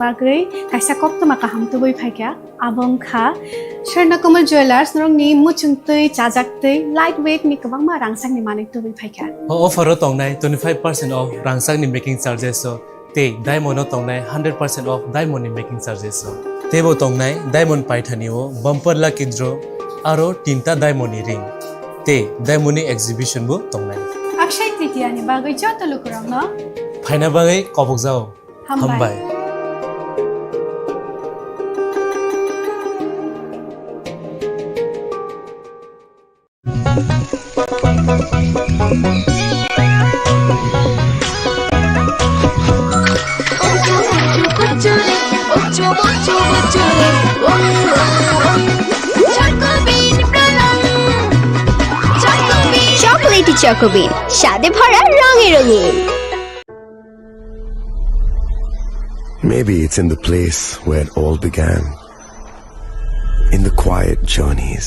Bagay, kaisa kop to makaham to boy phaikya, abong kha, Sharnakumal Jewelers, norong ni muchungtoy, chajaktoy, lightweight ni kabang ma rangsang ni manik to boy phaikya. Offer tong nai 25% off rangsang ni making charges so, te diamond tong nai 100% off diamond ni making charges so. Te bo tong nai diamond paithani o bumper lucky draw, aro tinta diamond ni ring. Te diamond ni exhibition bo tong nai. Akshay Tritiya ni bagay jo to lukurang no. Phaina bagay kobok jao. Hambai. Chocolatey Choco Bean, স্বাদে ভরা রঙে রঙিন। Maybe it's in the place where it all began. In the quiet journeys.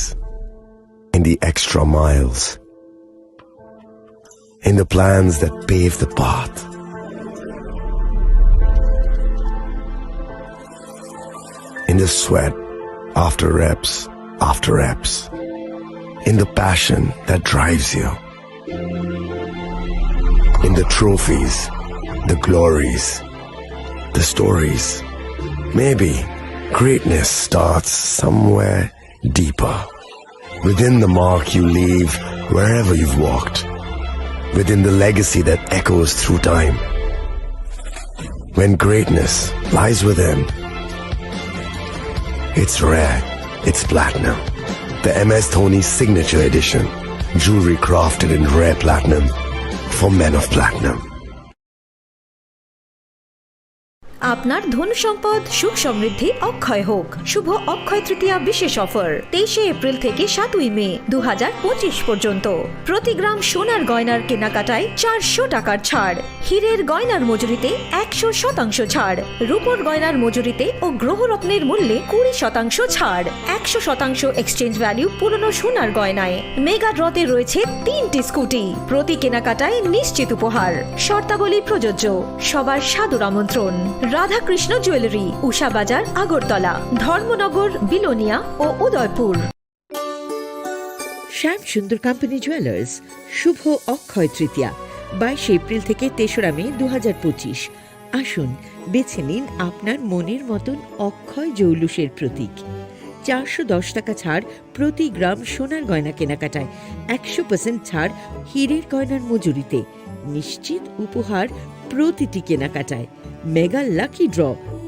In the extra miles. In the plans that pave the path. In the sweat after reps, after reps. In the passion that drives you. In the trophies, the glories, the stories. Maybe greatness starts somewhere deeper. Within the mark you leave wherever you've walked. Within the legacy that echoes through time. When greatness lies within, it's rare, it's platinum. The MS Dhoni Signature Edition. Jewelry crafted in rare platinum for men of platinum. আপনার ধন সম্পদ সুখ সমৃদ্ধি অক্ষয় হোক। শুভ অক্ষয় তৃতীয়া বিশেষ offer 23 April থেকে 7 মে 2025 পর্যন্ত প্রতি গ্রাম সোনার গয়নার কেনাকাটায় 400 টাকার ছাড়, হীরের গয়নার মজুরিতে 100% ছাড়, রূপোর গয়নার মজুরিতে ও গ্রহরত্নের মূল্যে 20% ছাড়, 100% এক্সচেঞ্জ ভ্যালু পুরনো সোনার গয়নায়। মেগা ড্রতে রয়েছে 3টি স্কুটি, প্রতি কেনাকাটায় নিশ্চিত উপহার। শর্তাবলী প্রযোজ্য। সবার সাদর আমন্ত্রণ। রাধাকৃষ্ণ জুয়েলারি, উষা বাজার, আগরতলা, ধর্মনগর, বিলোনিয়া ও উদয়পুর। শ্যাম সুন্দর কোম্পানি জুয়েলার্স, শুভ অক্ষয় তৃতীয়া 22 এপ্রিল থেকে 3রা মে 2025। আসুন বেছে নিন আপনার মনের মতন অক্ষয় জৌলুসের প্রতীক। 410 টাকা ছাড় প্রতি গ্রাম সোনার গয়না কেনাকাটায়, 100% ছাড় হীরের গয়নার মজুরিতে, নিশ্চিত উপহার প্রতিটি কেনাকাটায়। মেগা লাকি ড্র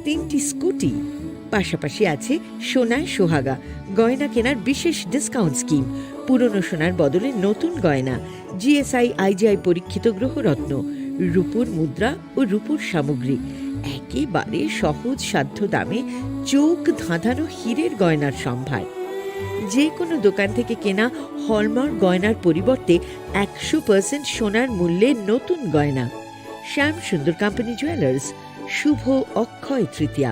3টি স্কুটি, পাশাপাশি আছে সোনায় সোহাগা গয়না কেনার বিশেষ ডিসকাউন্ট স্কিম, পুরনো সোনার বদলে নতুন গয়না, জিএসআই আইজিআই পরীক্ষিত গ্রহরত্ন, রূপোর মুদ্রা ও রূপোর সামগ্রী, একেবারে সহজ সাধ্য দামে চোখ ধাঁধানো হীরের গয়নার সম্ভার। যে কোনো দোকান থেকে কেনা হলমার্ক গয়নার পরিবর্তে 100% সোনার মূল্যে নতুন গয়না। শ্যাম সুন্দর কোম্পানি জুয়েলার্স, শুভ অক্ষয় তৃতীয়া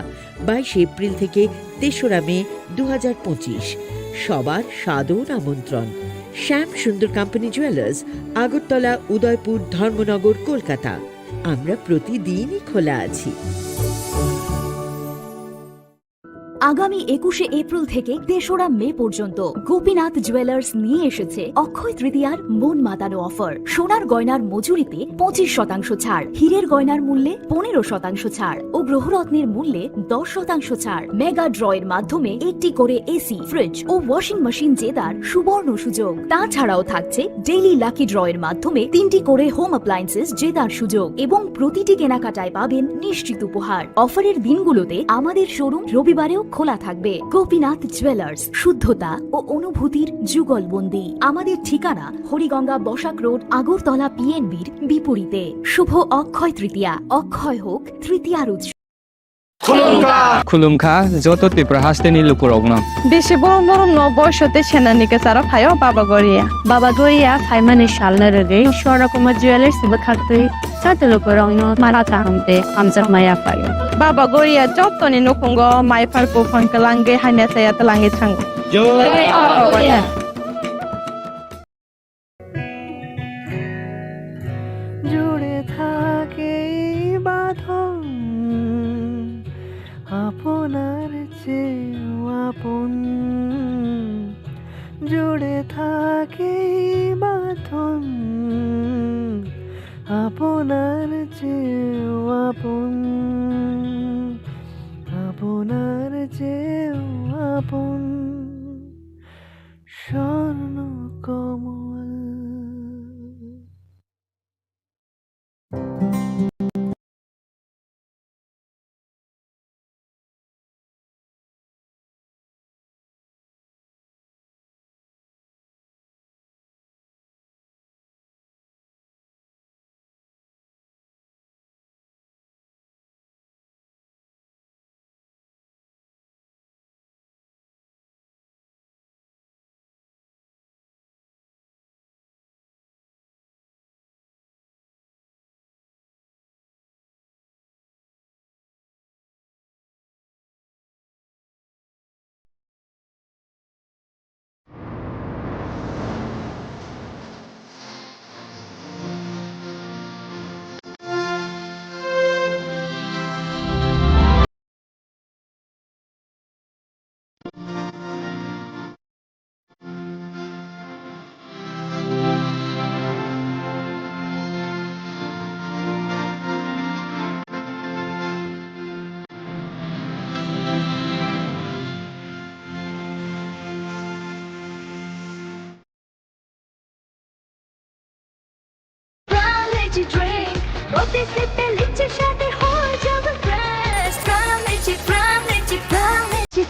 22 এপ্রিল থেকে 3রা মে 2025। সবার সাদর আমন্ত্রণ। শ্যাম সুন্দর কোম্পানি জুয়েলার্স, আগরতলা, উদয়পুর, ধর্মনগর, কলকাতা। আমরা প্রতিদিনই খোলা আছি। আগামী 21 এপ্রিল থেকে 3রা মে পর্যন্ত গোপীনাথ জুয়েলার্স নিয়ে এসেছে অক্ষয় তৃতীয়ার মন মাতানো অফার। সোনার গয়নার মজুরিতে 25% ছাড়, হীরের গয়নার মূল্যে 15% ছাড় ও গ্রহরত্নের মূল্যে 10% ছাড়। মেগা ড্রয়ের মাধ্যমে একটি করে এসি, ফ্রিজ ও ওয়াশিং মেশিন জেতার সুবর্ণ সুযোগ। তাছাড়াও থাকছে ডেইলি লাকি ড্রয়ের মাধ্যমে 3টি করে হোম অ্যাপ্লায়েন্সেস জেতার সুযোগ এবং প্রতিটি কেনাকাটায় পাবেন নিশ্চিত উপহার। অফারের দিনগুলোতে আমাদের শোরুম রবিবারেও খোলা থাকবে। গোপীনাথ জুয়েলার্স, শুদ্ধতা ও অনুভূতির যুগলবন্দি। আমাদের ঠিকানা হরিগঙ্গা বসাক রোড, আগরতলা পিএনবির বিপরীতে। শুভ অক্ষয় তৃতীয়া, অক্ষয় হোক তৃতীয়ার উৎসব। खुलुमखा जत त्रिपुरा हास्टेनि लुकुरगना बेसे बरम न बयसते सेनानि केसारा फायो बाबा गरिया फाइमानि शालना रगे शरकमा ज्वेलर्स बखाक्तै साते लुकुरगनो मारा चाहमते आमजा माया फायो बाबा गरिया जतनि नखंगो माइफारको फंकलांगे हाइना साया तलांगे थांगो जो জুড়ে থাকে বাঁধন আপনার চেয়েও আপন জুড়ে থাকে বাঁধন আপনার চেয়েও আপন আপনার চেয়েও আপন স্বর্ণ কমল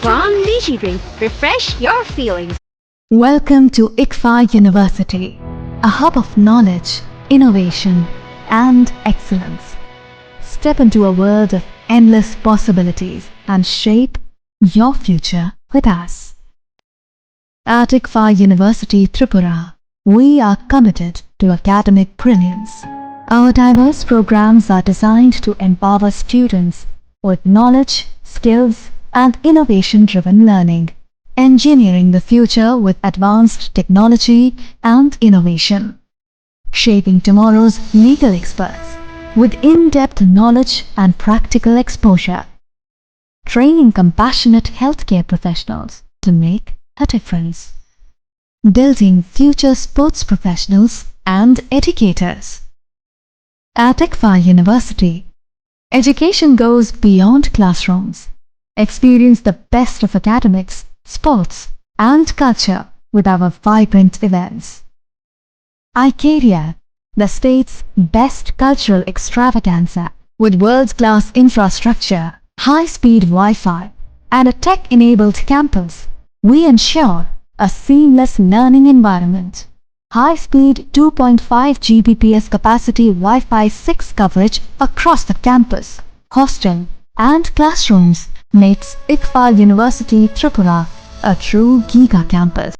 From Lychee Drink, refresh your feelings. Welcome to ICFA University, a hub of knowledge, innovation, and excellence. Step into a world of endless possibilities and shape your future with us. At ICFA University Tripura, we are committed to academic brilliance. Our diverse programs are designed to empower students with knowledge, skills, and innovation-driven learning, engineering the future with advanced technology and innovation, shaping tomorrow's legal experts with in-depth knowledge and practical exposure, training compassionate healthcare professionals to make a difference, building future sports professionals and educators. At ICFA University, education goes beyond classrooms. Experience the best of academics, sports, and culture with our vibrant events. Icaria, the state's best cultural extravaganza, with world-class infrastructure, high-speed Wi-Fi, and a tech-enabled campus, we ensure a seamless learning environment. High-speed 2.5 Gbps capacity Wi-Fi 6 coverage across the campus, hostel, and classrooms makes ICFA University Tripura a true Giga campus.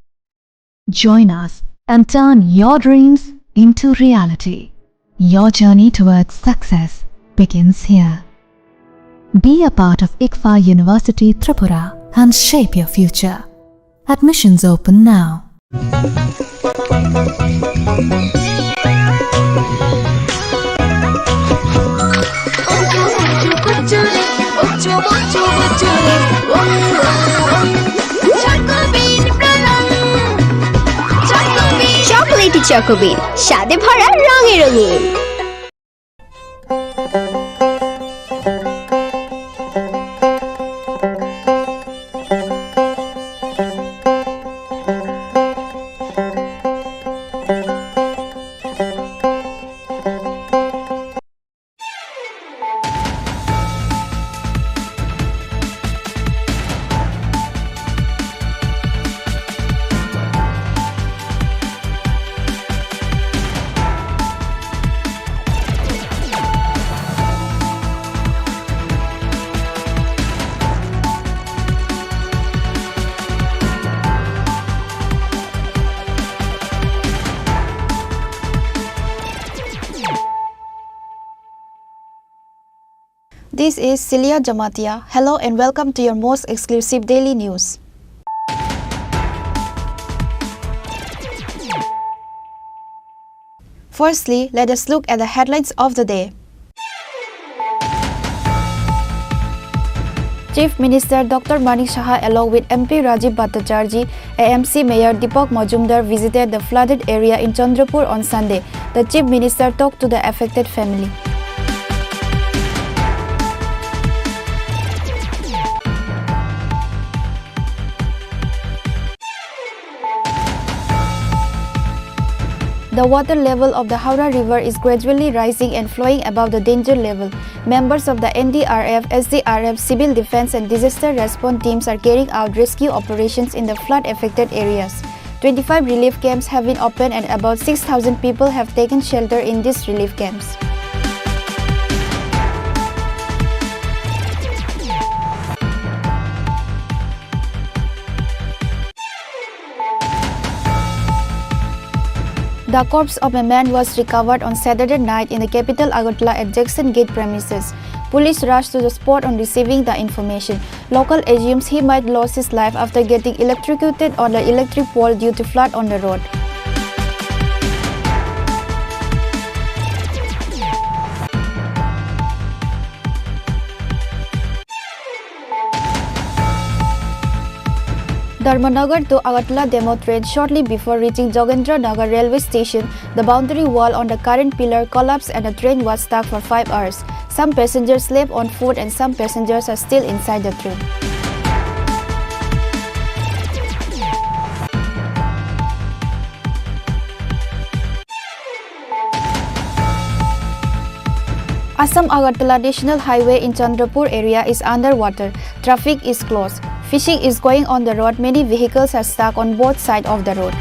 Join us and turn your dreams into reality. Your journey towards success begins here. Be a part of ICFA University Tripura and shape your future. Admissions open now. Chocolatey চকোবিন স্বাদে ভরা রঙে রঙিন। This is Celia Jamatia. Hello and welcome to your most exclusive daily news. Firstly, let us look at the headlines of the day. Chief Minister Dr. Manik Saha along with MP Rajiv Bhattacharjee, AMC Mayor Deepak Majumdar visited the flooded area in Chandrapur on Sunday. The Chief Minister talked to the affected family. The water level of the Howrah River is gradually rising and flowing above the danger level. Members of the NDRF, SDRF, Civil Defense and Disaster Response teams are carrying out rescue operations in the flood-affected areas. 25 relief camps have been opened and about 6,000 people have taken shelter in these relief camps. The corpse of a man was recovered on Saturday night in the capital Agartala at Jackson Gate premises. Police rushed to the spot on receiving the information. Local assumes he might lose his life after getting electrocuted on the electric pole due to flood on the road. Dharmanagar to Agartala demo train shortly before reaching Jogendra Nagar railway station, the boundary wall on the current pillar collapsed and the train was stuck for 5 hours. Some passengers slept on foot and some passengers are still inside the train. Assam Agartala National Highway in Chandrapur area is underwater. Traffic is closed. Fishing is going on the road. Many vehicles are stuck on both sides of the road.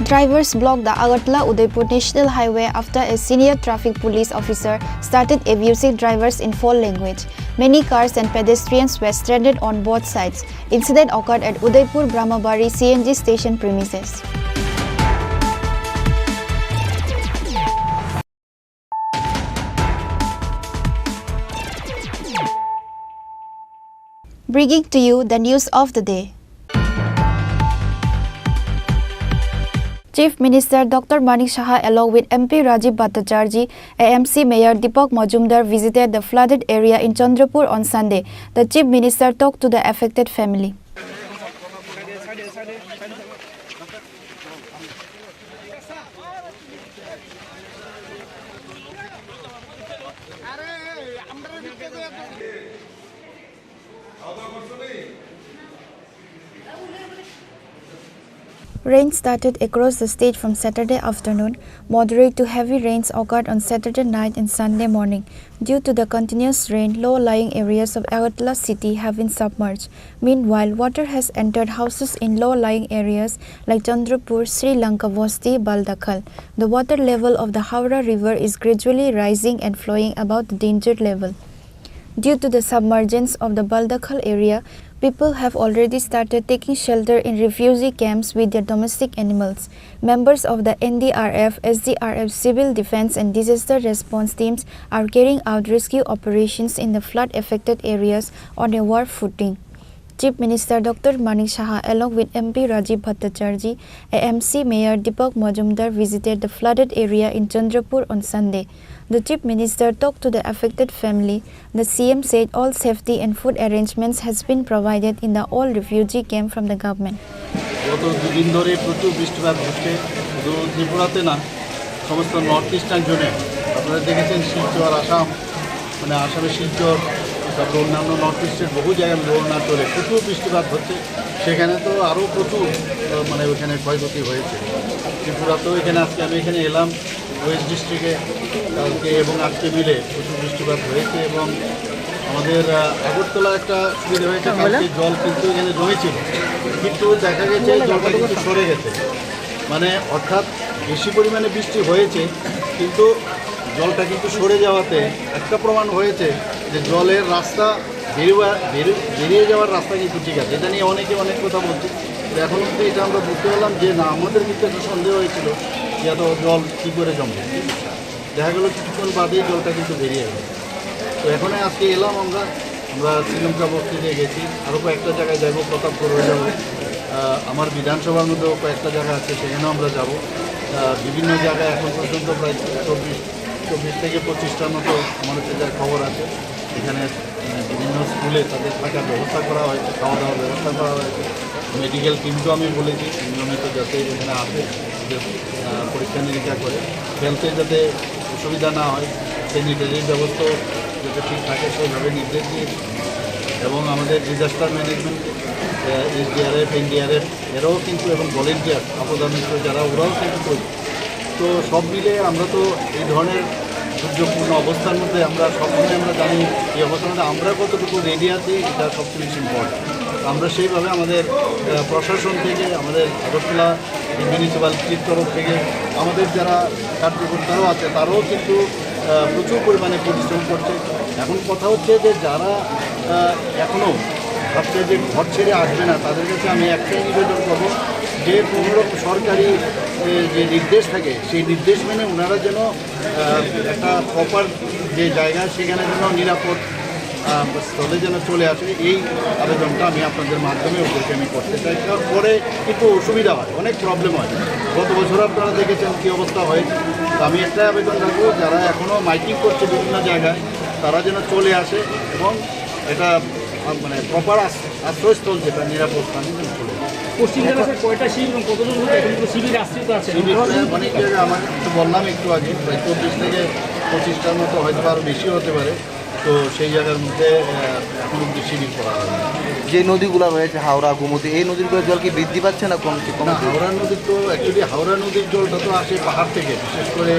Drivers blocked the Agartala-Udaipur National Highway after a senior traffic police officer started abusing drivers in foul language. Many cars and pedestrians were stranded on both sides. Incident occurred at Udaipur Brahmabari CNG station premises. Bringing to you the news of the day. Chief Minister Dr. Manik Saha along with MP Rajiv Bhattacharjee, AMC Mayor Deepak Majumdar visited the flooded area in Chandrapur on Sunday. The Chief Minister talked to the affected family. Rain started across the state from Saturday afternoon. Moderate to heavy rains occurred on Saturday night and Sunday morning. Due to the continuous rain, low-lying areas of Agartala city have been submerged. Meanwhile, water has entered houses in low-lying areas like Chandrapur, Sri Lanka, Bosti, Baldakhal. The water level of the Howrah River is gradually rising and flowing above the danger level. Due to the submergence of the Baldakhal area, people have already started taking shelter in refugee camps with their domestic animals. Members of the NDRF, SDRF, Civil Defense and Disaster Response teams are carrying out rescue operations in the flood-affected areas on a war footing. Chief Minister Dr. Manik Saha along with MP Rajiv Bhattacharjee, AMC Mayor Deepak Majumdar visited the flooded area in Chandrapur on Sunday. The Chief Minister talked to the affected family. The CM said all safety and food arrangements has been provided in the all refugee camp from the government. গত দুদিন ধরে প্রচুর বৃষ্টিপাত হচ্ছে শুধু ত্রিপুরাতে না সমস্ত নর্থ ইস্টার্ন জোনে আপনারা দেখেছেন শিলচর আসাম মানে আসামের শিলচর তারপর অন্যান্য নর্থ ইস্টের বহু জায়গায় অরুণাচলে প্রচুর বৃষ্টিপাত হচ্ছে সেখানে তো আরও প্রচুর মানে ওখানে ক্ষয়ক্ষতি হয়েছে ত্রিপুরাতেও এখানে আজকে আমি এখানে এলাম ওয়েস্ট ডিস্ট্রিক্টে কালকে এবং আজকে মিলে প্রচুর বৃষ্টিপাত হয়েছে এবং আমাদের আগরতলা একটা সুবিধা হয়েছে কালকে জল কিন্তু এখানে জমেছিল কিন্তু দেখা গেছে জলটা কিন্তু সরে গেছে মানে অর্থাৎ বেশি পরিমাণে বৃষ্টি হয়েছে কিন্তু জলটা কিন্তু সরে যাওয়াতে একটা প্রমাণ হয়েছে যে জলের রাস্তা বেরিয়ে যাওয়ার রাস্তা কিন্তু ঠিক আছে এটা নিয়ে অনেকে অনেক কথা বলছে এখন অবধি এটা আমরা বুঝতে পারলাম যে না আমাদের কিন্তু একটা সন্দেহ হয়েছিল যে এত জল কী করে জমবে দেখা গেলো কিছুক্ষণ বাদেই জলটা কিন্তু বেরিয়ে গেল তো এখন আজকে এলাম আমরা শ্রীলঙ্কা বস্তিতে গেছি আরও কয়েকটা জায়গায় যাবো প্রতাপপুর হয়ে যাবো আমার বিধানসভার মধ্যেও কয়েকটা জায়গা আছে, সেখানেও আমরা যাব। বিভিন্ন জায়গায় এখন পর্যন্ত প্রায় 24 থেকে 25টার মতো আমার হচ্ছে যার খবর আছে। এখানে বিভিন্ন স্কুলে তাদের থাকার ব্যবস্থা করা হয়েছে, খাওয়া দাওয়ার ব্যবস্থা করা হয়েছে। মেডিকেল টিমকেও আমি বলেছি নিয়মিত যাতে এখানে আসে, পরীক্ষা নিরীক্ষা করে হেলথে যাতে অসুবিধা না হয়, স্যানিটারির ব্যবস্থাও যাতে ঠিক থাকে সেইভাবে নির্দেশ দিয়েছি। এবং আমাদের ডিজাস্টার ম্যানেজমেন্ট এসডিআরএফ এনডিআরএফ এরাও কিন্তু এবং ভলেন্টিয়ার আপদামিত্র যারা ওরাও কিন্তু করি। তো সব মিলে আমরা তো এই ধরনের দুর্যোগপূর্ণ অবস্থার মধ্যে আমরা সবসময় আমরা জানি এই অবস্থার মধ্যে আমরা কতটুকু রেডি আছি, এটা সবচেয়ে বেশি ইম্পর্টেন্ট। আমরা সেইভাবে আমাদের প্রশাসন থেকে, আমাদের আগরতলা মিউনিসিপ্যালিটির তরফ থেকে, আমাদের যারা কার্যকর্তারাও আছে তারাও কিন্তু প্রচুর পরিমাণে পরিশ্রম করছে। এখন কথা হচ্ছে যে যারা এখনও ভাবছে যে ঘর ছেড়ে আসবে না, তাদের কাছে আমি একটাই নিবেদন করবো যে কোনোরকম সরকারি যে নির্দেশ থাকে সেই নির্দেশ মেনে ওনারা যেন একটা প্রপার যে জায়গা সেখানে যেন নিরাপদ স্থলে যেন চলে আসে, এই আবেদনটা আমি আপনাদের মাধ্যমে ওদেরকে আমি করতে চাই। তারপরে কিন্তু অসুবিধা হয়, অনেক প্রবলেম হয়। গত বছর আপনারা দেখেছেন কী অবস্থা হয়েছে। তো আমি একটাই আবেদন রাখবো, যারা এখনও মাইকিং করছে বিভিন্ন জায়গায় তারা যেন চলে আসে এবং এটা মানে প্রপার আশ্রয়স্থল যেটা নিরাপদ স্থানে যেন চলে আসে। অনেক জায়গায় আমার একটু বললাম একটু আগে, প্রায় 24 থেকে 25টার মতো হয়তো আরও বেশি হতে পারে। তো সেই জায়গার মধ্যে এখন অব্দি শিবির করা হয়। যে নদীগুলো রয়েছে হাওড়া, গোমতী, এই নদীগুলোর জল কি বৃদ্ধি পাচ্ছে না কমছে? হাওড়া নদীর তো অ্যাকচুয়ালি হাওড়া নদীর জলটা তো আসে পাহাড় থেকে, বিশেষ করে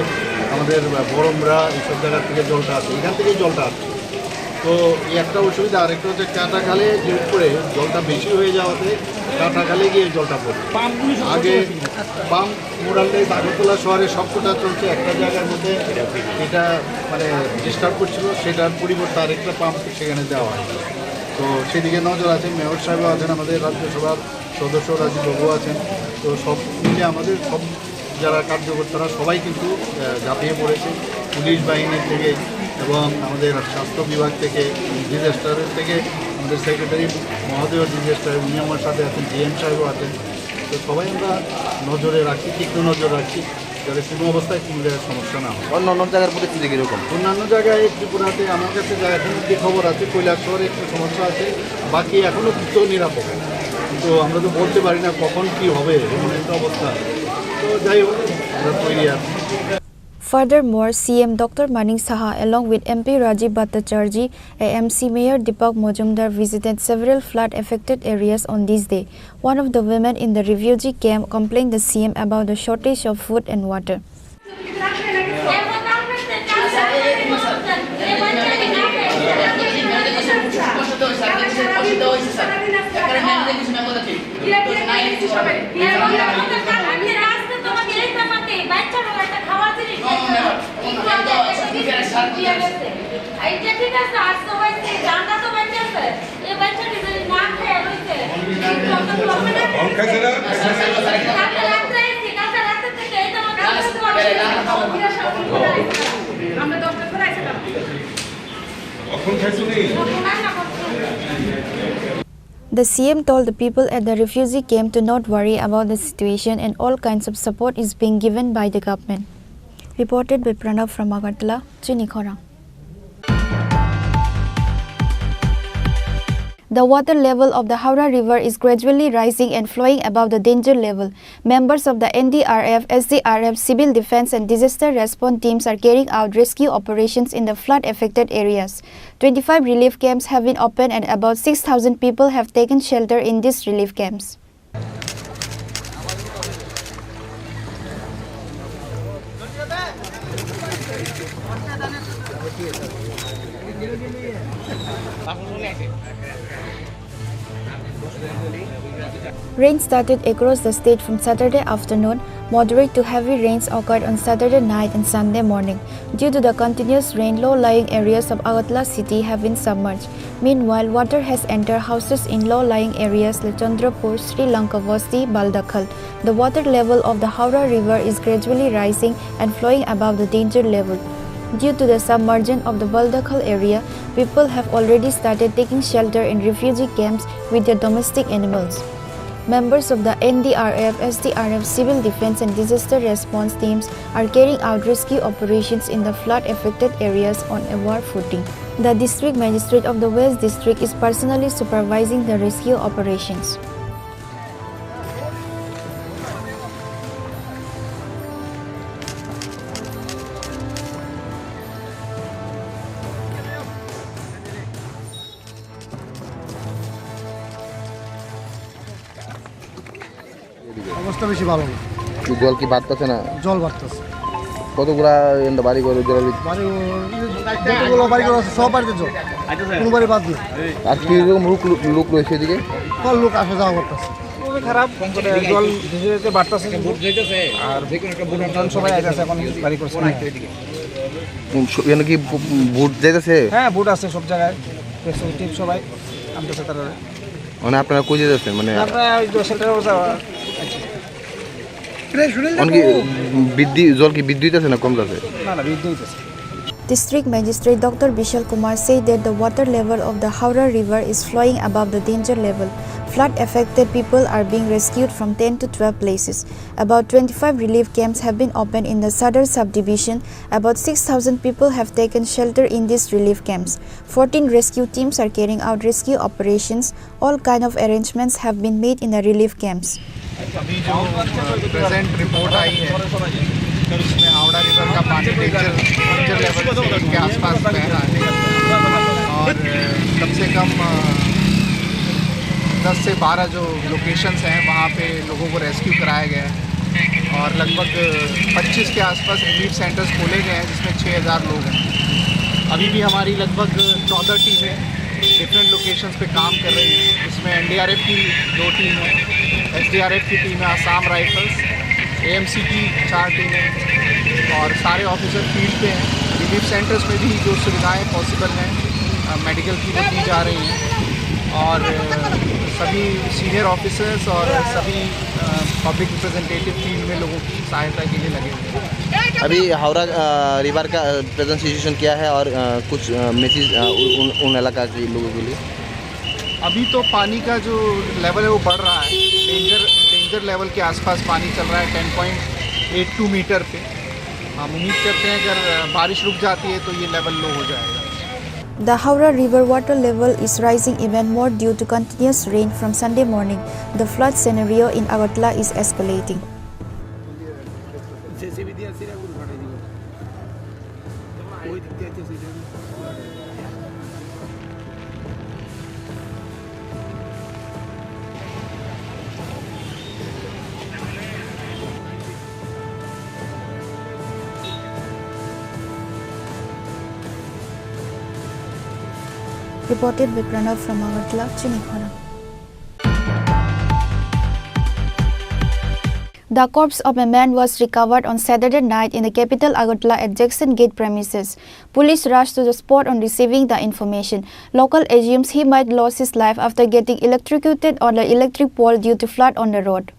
আমাদের বরমরা এইসব জায়গার থেকে জলটা আসে, এখান থেকেই জলটা আসছে। তো এই একটা অসুবিধা। আরেকটা হচ্ছে কাটাখালে যে উপরে জলটা বেশি হয়ে যাওয়াতে কাটাখালে গিয়ে জলটা পড়ে। আগে পাম্প মোরালটাই আগরতলা শহরে সবকটা চলছে, একটা জায়গার মধ্যে এটা মানে ডিস্টার্ব করছিল, সেটার পরিবর্তে আরেকটা পাম্প সেখানে দেওয়া হয়। তো সেদিকে নজর আছে, মেয়র সাহেবও আছেন, আমাদের রাজ্যসভার সদস্য রাজীব বাবু আছেন। তো সব মিলে আমাদের সব যারা কার্যকর্তারা সবাই কিন্তু ঝাঁপিয়ে পড়েছে, পুলিশ বাহিনী থেকে এবং আমাদের স্বাস্থ্য বিভাগ থেকে, ডিজাস্টারের থেকে আমাদের সেক্রেটারি মহোদয় ডিজাস্টার উনি আমার সাথে আছেন, ডিএম সাহেবও আছেন। তো সবাই আমরা নজরে রাখছি, তীক্ষ্ণ নজর রাখছি যাতে কোনো অবস্থায় কোনো জায়গায় সমস্যা না হয়। অন্য জায়গার পরিস্থিতি কীরকম? অন্যান্য জায়গায় ত্রিপুরাতে আমার কাছে যা এখন যে খবর আছে, কৈলাসহরে একটু সমস্যা আছে, বাকি এখনও কিছু নিরাপদ। কিন্তু আমরা তো বলতে পারি না কখন কী হবে, এমন একটা অবস্থা। তো যাই হোক, আমরা তৈরি আছি। Furthermore, CM Dr. Maning Saha along with MP Rajiv Bhattacharjee, AMC Mayor Deepak Majumdar visited several flood-affected areas on this day. One of the women in the refugee camp complained to CM about the shortage of food and water. The CM told the people at the refugee camp to not worry about the situation and all kinds of support is being given by the government. Reported by Pranav from Agartala, Chini Khorang. The water level of the Howrah River is gradually rising and flowing above the danger level. Members of the NDRF, SDRF, Civil Defense and Disaster Response teams are carrying out rescue operations in the flood-affected areas. 25 relief camps have been opened and about 6,000 people have taken shelter in these relief camps. Rain started across the state from Saturday afternoon. Moderate to heavy rains occurred on Saturday night and Sunday morning. Due to the continuous rain, low-lying areas of Agartala city have been submerged. Meanwhile, water has entered houses in low-lying areas like Chandrapur, Sri Lanka, Vasti, Baldakhal. The water level of the Howrah River is gradually rising and flowing above the danger level. Due to the submersion of the Baldakhal area, people have already started taking shelter in refugee camps with their domestic animals. Members of the NDRF, SDRF, Civil Defense and Disaster Response teams are carrying out rescue operations in the flood-affected areas on a war footing. The District Magistrate of the West District is personally supervising the rescue operations. অবস্থা বেশি ভালো না। জল কি বাড়তেছে না? জল বাড়তেছে। কতগুলা বাড়ি ঘর জলের যতগুলো বাড়ি ঘর আছে সব বাড়িতে জল, কোনো বাড়ি বাদ নেই। আর কিরকম লোক রয়েছে এদিকে? সব লোক আসা যাওয়া করতেছে। খুবই খারাপ, জল ধীরে ধীরে বাড়তেছে আর সবাই আইতেছে এখন বাড়ি করছে না। এখানে কি ভোট যাইতেছে? হ্যাঁ, ভোট আছে সব জায়গায়, সবাই আনতেছে তারা। মানে আপনারা কই যেতেছেন? মানে আমরা সেন্টারে যাওয়া জল কি বৃদ্ধি হইতেছে না কম যাচ্ছে? না না, বৃদ্ধি হইতেছে। District Magistrate Dr. Bishal Kumar said that the water level of the Haura River is flowing above the danger level. Flood-affected people are being rescued from 10 to 12 places. About 25 relief camps have been opened in the Sadar subdivision. About 6,000 people have taken shelter in these relief camps. 14 rescue teams are carrying out rescue operations. All kind of arrangements have been made in the relief camps. अभी जो present report आई है उसमें Howrah river का पानी danger level से उसके आसपास बह रहा है और कम से कम 10 से 12 जो लोकेशंस हैं वहाँ पे लोगों को रेस्क्यू कराया गया है और लगभग 25 के आसपास रिलीफ सेंटर्स खोले गए हैं जिसमें 6,000 लोग हैं। अभी भी हमारी लगभग 14 टीमें डिफरेंट लोकेशंस पे काम कर रही हैं। इसमें एनडीआरएफ की 2 टीम है, एसडीआरएफ की टीम है, आसाम राइफल्स, एएमसी की 4 टीमें और सारे ऑफिसर फील्ड पे हैं। रिलीफ सेंटर्स में भी जो सुविधाएं पॉसिबल हैं मेडिकल की वो दी जा रही हैं और सभी सीनियर ऑफिसर्स और सभी पब्लिक रिप्रेजेंटेटिव फील्ड में लोगों की सहायता के लिए लगे हुए हैं। अभी हावड़ा रिवर का प्रेजेंट सिचुएशन क्या है और कुछ मैसेज उन इलाका के लोगों के लिए? अभी तो पानी का जो लेवल है वो बढ़ रहा है, डेंजर लेवल के आसपास पानी चल रहा है 10.82 मीटर पे। हम उम्मीद करते हैं अगर बारिश रुक जाती है तो ये लेवल लो हो जाएगा। The Haura River water level is rising even more due to continuous rain from Sunday morning. The flood scenario in Agartala is escalating. Reported by Pranav from Agartala, Chini Khorang. The corpse of a man was recovered on Saturday night in the capital Agartala at Jackson Gate premises. Police rushed to the spot on receiving the information. Local assumes he might lose his life after getting electrocuted on the electric pole due to flood on the road.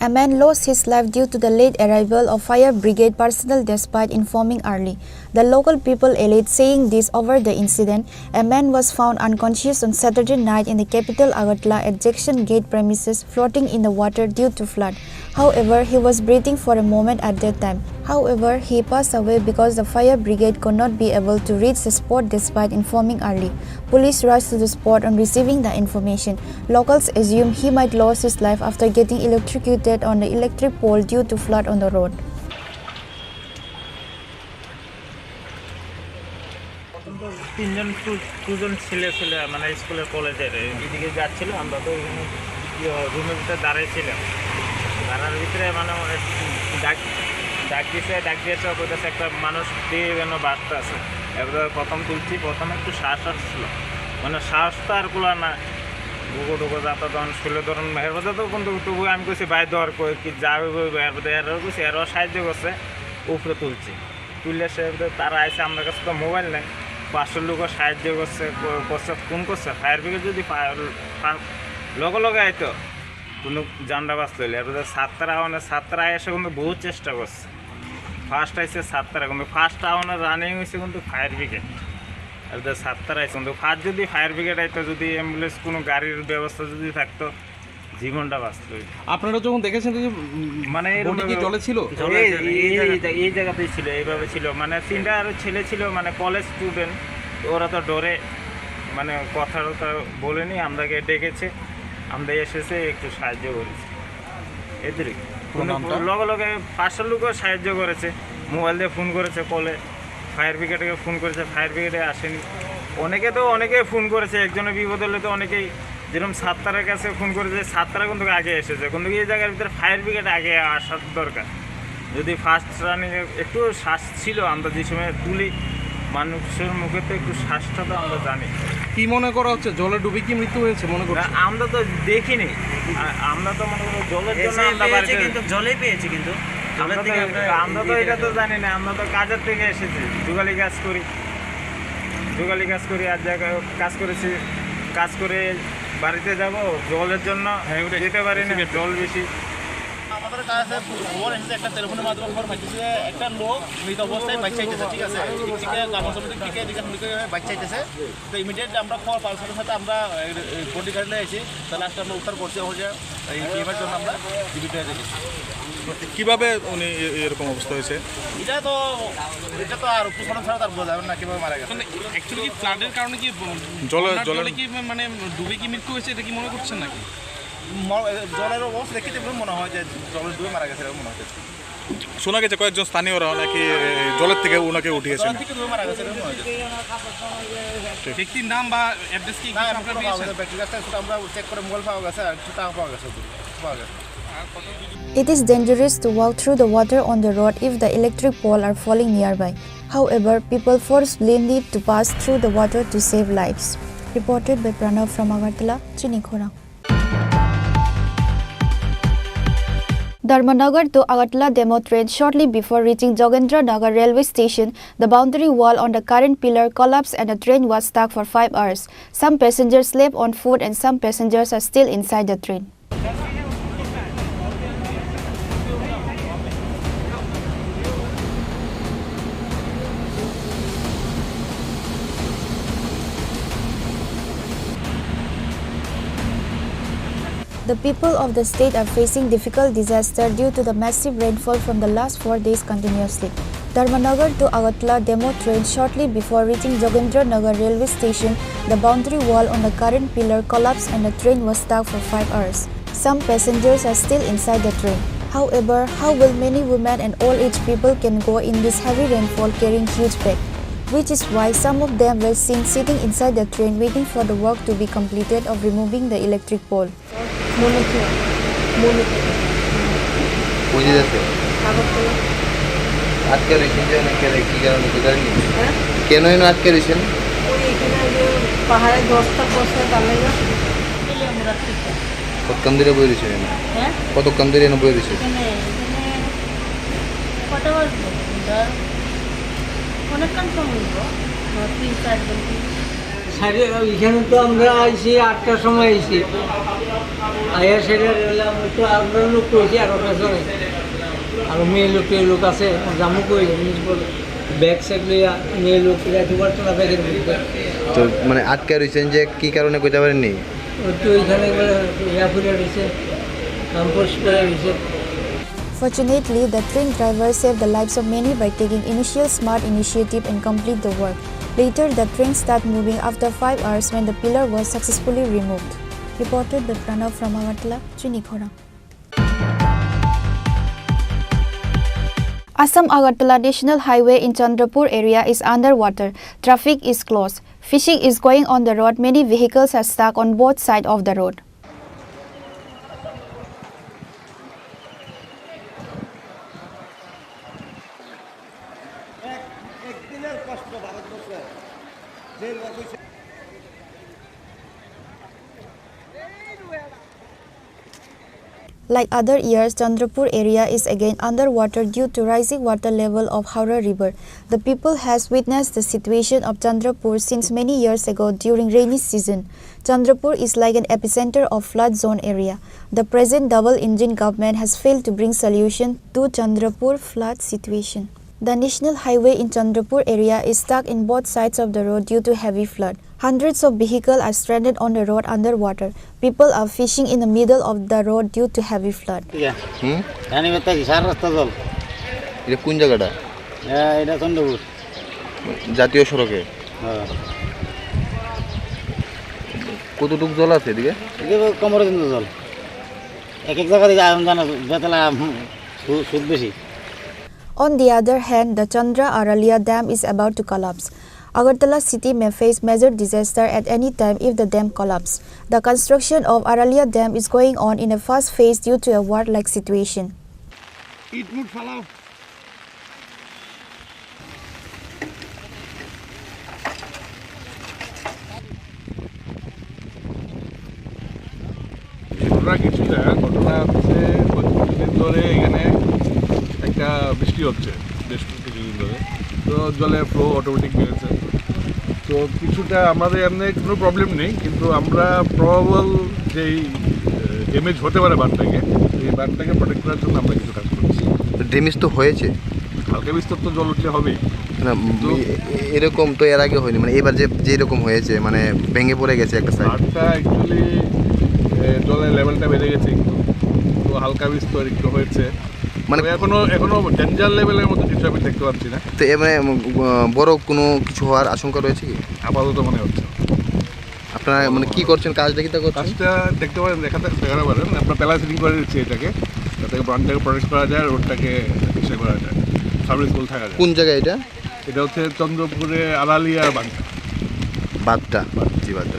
A man lost his life due to the late arrival of fire brigade personnel despite informing early. The local people alleged saying this over the incident. A man was found unconscious on Saturday night in the capital Agartala at Jackson Gate premises, floating in the water due to flood. However, he was breathing for a moment at that time. However, he passed away because the fire brigade could not be able to reach the spot despite informing early. Police rushed to the spot on receiving the information. Locals assume he might lose his life after getting electrocuted on the electric pole due to flood on the road. দুজন ছেলে মানে স্কুলের কলেজের এদিকে যাচ্ছিল, আমরা তো রুমের ভিতরে দাঁড়িয়েছিলাম। দাঁড়ার ভিতরে মানে ডাক দিয়েছে ওদের একটা মানুষ দিয়ে যেন বাঁচতে আছে। এবার প্রথম তুলছি, প্রথমে একটু শ্বাস আসছিল, মানে শ্বাস তো আর গুলো না ডুগো যাতা তখন শুলে ধরুন এর মধ্যে তো কিন্তু তবু আমি কইছি বাইর দেওয়ার কি যাবে এর মধ্যে এরও কইছি এরও সাহায্য করছে, উপরে তুলছি। তুললে সে তারা আইসে, আমার কাছে তো মোবাইল নেই, 500 লোকও সাহায্য করছে ফোন করছে ফায়ার ব্রিগেড, যদি লগে আইতো কোনো জানডা বাঁচতে হইলে। এর মধ্যে ছাত্রা এসে কিন্তু বহু চেষ্টা করছে। ফার্স্ট আইসে ছাত্রা, কিন্তু ফার্স্ট আওয়ানের রানিং হয়েছে কিন্তু ফায়ার ব্রিগেড। আর ছাত্রা আইসে কিন্তু ফার্স্ট যদি ফায়ার ব্রিগেড আইতো, যদি অ্যাম্বুলেন্স কোনো গাড়ির ব্যবস্থা যদি থাকতো, জীবনটা বাঁচত। আপনারা যখন দেখেছেন যে মানে বোটে কি জলে ছিল? এই জায়গাতেই ছিল, এইভাবে ছিল। মানে 3টা আরও ছেলে ছিল, মানে কলেজ স্টুডেন্ট। ওরা তো ডরে মানে কথা বলেনি, আমরাকে ডেকেছে, আমরা এসেছে, একটু সাহায্য করেছি এদের। লগে লগে 500 লোকও সাহায্য করেছে, মোবাইল দিয়ে ফোন করেছে, কলে ফায়ার ব্রিগেডকে ফোন করেছে, ফায়ার ব্রিগেডে আসেনি। অনেকেই ফোন করেছে, একজনের বিপদ হলে তো অনেকেই, যেরকম 7টার কাছে ফোন করেছে, 7টারা কিন্তু আগে এসেছে। কিন্তু এই জায়গার ভিতরে ফায়ার ব্রিগেড আগে আসার দরকার। যদি ফার্স্ট রানিং একটু শ্বাস ছিল, আমরা যে সময় তুলি মানুষের মুখে তো একটু শ্বাসটা তো আমরা জানি। কি মনে করা হচ্ছে, জলে ডুবে কি মৃত্যু হয়েছে মনে করছেন? আমরা তো দেখিনি, আমরা তো মনে করি জলের জন্য আমরা জলেই পেয়েছি, কিন্তু আমরা তো এটা তো জানি না। আমরা তো কাজের থেকে এসেছি, জোগালি কাজ করি, আর জায়গায় কাজ করে বাড়িতে যাব, জলের জন্য যেতে পারি না, জল বেশি। আমাদের কাছে খবর এসেছে, একটা টেলিফোনের মাধ্যমে খবর পাইতেছে যে একটা লোক মৃত অবস্থায় বাইক চাইতেছে, ঠিক আছে, থেকে গ্রাম সমিতির দিকে বাইক চাইতেছে। তো ইমিডিয়েটলি আমরা খবর পাওয়ার সাথে সাথে আমরা বডি গাড়িতে এসেছি, তাহলে লাস্টে আমরা উদ্ধার করছি, হয়ে এই টিমের জন্য আমরা জীবিত হয়ে দেখেছি। কিভাবে উনি এরকম অবস্থা হয়েছে? এটা তো আর উপসরণ ছাড়া তার বোঝা যাবে না কিভাবে মারা গেছে। অ্যাকচুয়ালি কি ফ্লাডের কারণে কি জলে কি মানে ডুবে কি মৃত্যু হয়েছে, এটা কি মনে করছেন নাকি? জলের অবস্থা দেখে মনে হয় যে জলের ডুবে মারা গেছে, মনে হচ্ছে। শোনা গেছে কয়েকজন স্থানীয়রা নাকি জলের থেকে ওনাকে উঠিয়েছেন। ব্যক্তির নাম বা অ্যাড্রেস কি আমরা চেক করে মোবাইল পাওয়া গেছে, আর টাকা পাওয়া গেছে। It is dangerous to walk through the water on the road if the electric poles are falling nearby. However, people forcibly need to pass through the water to save lives. Reported by Pranav from Agartala, Chini Khorang. Dharmanagar to Agartala demo train shortly before reaching Jogendranagar railway station, the boundary wall on the current pillar collapsed and the train was stuck for 5 hours. Some passengers slept on foot and some passengers are still inside the train. The people of the state are facing difficult disaster due to the massive rainfall from the last 4 days continuously. Dharmanagar to Agartala demo train shortly before reaching Jogendranagar railway station, the boundary wall on the current pillar collapsed and the train was stuck for 5 hours. Some passengers are still inside the train. However, how will many women and old age people can go in this heavy rainfall carrying huge bags? Which is why some of them were seen sitting inside the train waiting for the work to be completed of removing the electric pole. কতক্ষণ ধরে বই রয়েছে? কতক্ষণ ধরে বই রয়েছে? এখানে তো আমরা আইসি 8টার সময় আইসি, আইয়া সেটা একটু আপনার লোক করেছি 11টার সময়, আর মেয়ে লোক আছে জামু করে ব্যাগ স্যাগ লইয়া মেয়ে লোক দুবার তোলা ব্যাগের মধ্যে। তো মানে আটকে রয়েছেন যে কি কারণে কইতে পারেননি? তো ওইখানে ইয়া ফুলে রয়েছে, কাম্পোস করে রয়েছে। Fortunately, the train driver saved the lives of many by taking initial smart initiative and complete the work. Later, the train started moving after 5 hours when the pillar was successfully removed. Reported by Pranav from Agartala, Chini Khorang. Assam Agartala National Highway in Chandrapur area is underwater. Traffic is closed. Fishing is going on the road. Many vehicles are stuck on both sides of the road. Like other years, Chandrapur area is again underwater due to rising water level of Howrah River. The people has witnessed the situation of Chandrapur since many years ago during rainy season. Chandrapur is like an epicenter of flood zone area. The present double-engine government has failed to bring solution to Chandrapur flood situation. The national highway in Chandrapur area is stuck in both sides of the road due to heavy flood. Hundreds of vehicles are stranded on the road underwater. People are fishing in the middle of the road due to heavy flood. এটা কোন জায়গাটা? এটা চন্দ্রপুর জাতীয় সড়কে। কতটুকু জল আছে এদিকে? কোমরের জন্য জল এক এক জায়গা থেকে জানা বেতলা সুদ বেশি। On the other hand, the Chandra Aralia Dam is about to collapse. Agartala city may face major disaster at any time if the dam collapses. The construction of Aralia Dam is going on in a fast phase due to a war-like situation. কিছুটা ঘটনা হচ্ছে কিছুদিন ধরে এখানে একটা বৃষ্টি হচ্ছে বেশ কিছুদিন ধরে, তো জলের ফ্লো অটোমেটিক বেড়েছে। তো কিছুটা আমাদের এমনি কোনো প্রবলেম নেই, কিন্তু আমরা প্রবাবল যেই ড্যামেজ হতে পারে বাঁধটাকে, এই বাঁধটাকে প্রোটেক্ট করার জন্য আমরা কিছু কাজ করছি। ড্যামেজ তো হয়েছে, হালকা বিস্তর তো জল উঠলে হবেই। না এরকম তো এর আগে হয়নি, মানে এবার যে এরকম হয়েছে মানে ভেঙে পড়ে গেছে একটা সাইড। বাঁধটা অ্যাকচুয়ালি জলের লেভেলটা বেড়ে গেছে একটু, তো হালকা বিস্তর একটু হয়েছে, মানে এখনো ডেঞ্জার লেভেলের মতো কিছু আমি দেখতে পাচ্ছি না। তো এবারে বড় কোনো কিছু হওয়ার আশঙ্কা রয়েছে কি? আপাতত মনে হচ্ছে। আপনারা মানে কি করছেন, কাজটা কি করছেন? কাজটা দেখতে পারেন, দেখাতে পারেন, আপনার প্যালা সেটিং করে দিচ্ছি এটাকে, যাতে বাঁধটাকে প্রোটেক্ট করা যায়, রোডটাকে ইসে করা যায়, সার্ভিসফুল থাকা যায়। কোন জায়গায় এটা? এটা হচ্ছে চন্দ্রপুরে আড়ালিয়া বাঁধটা। জি বাঁধটা,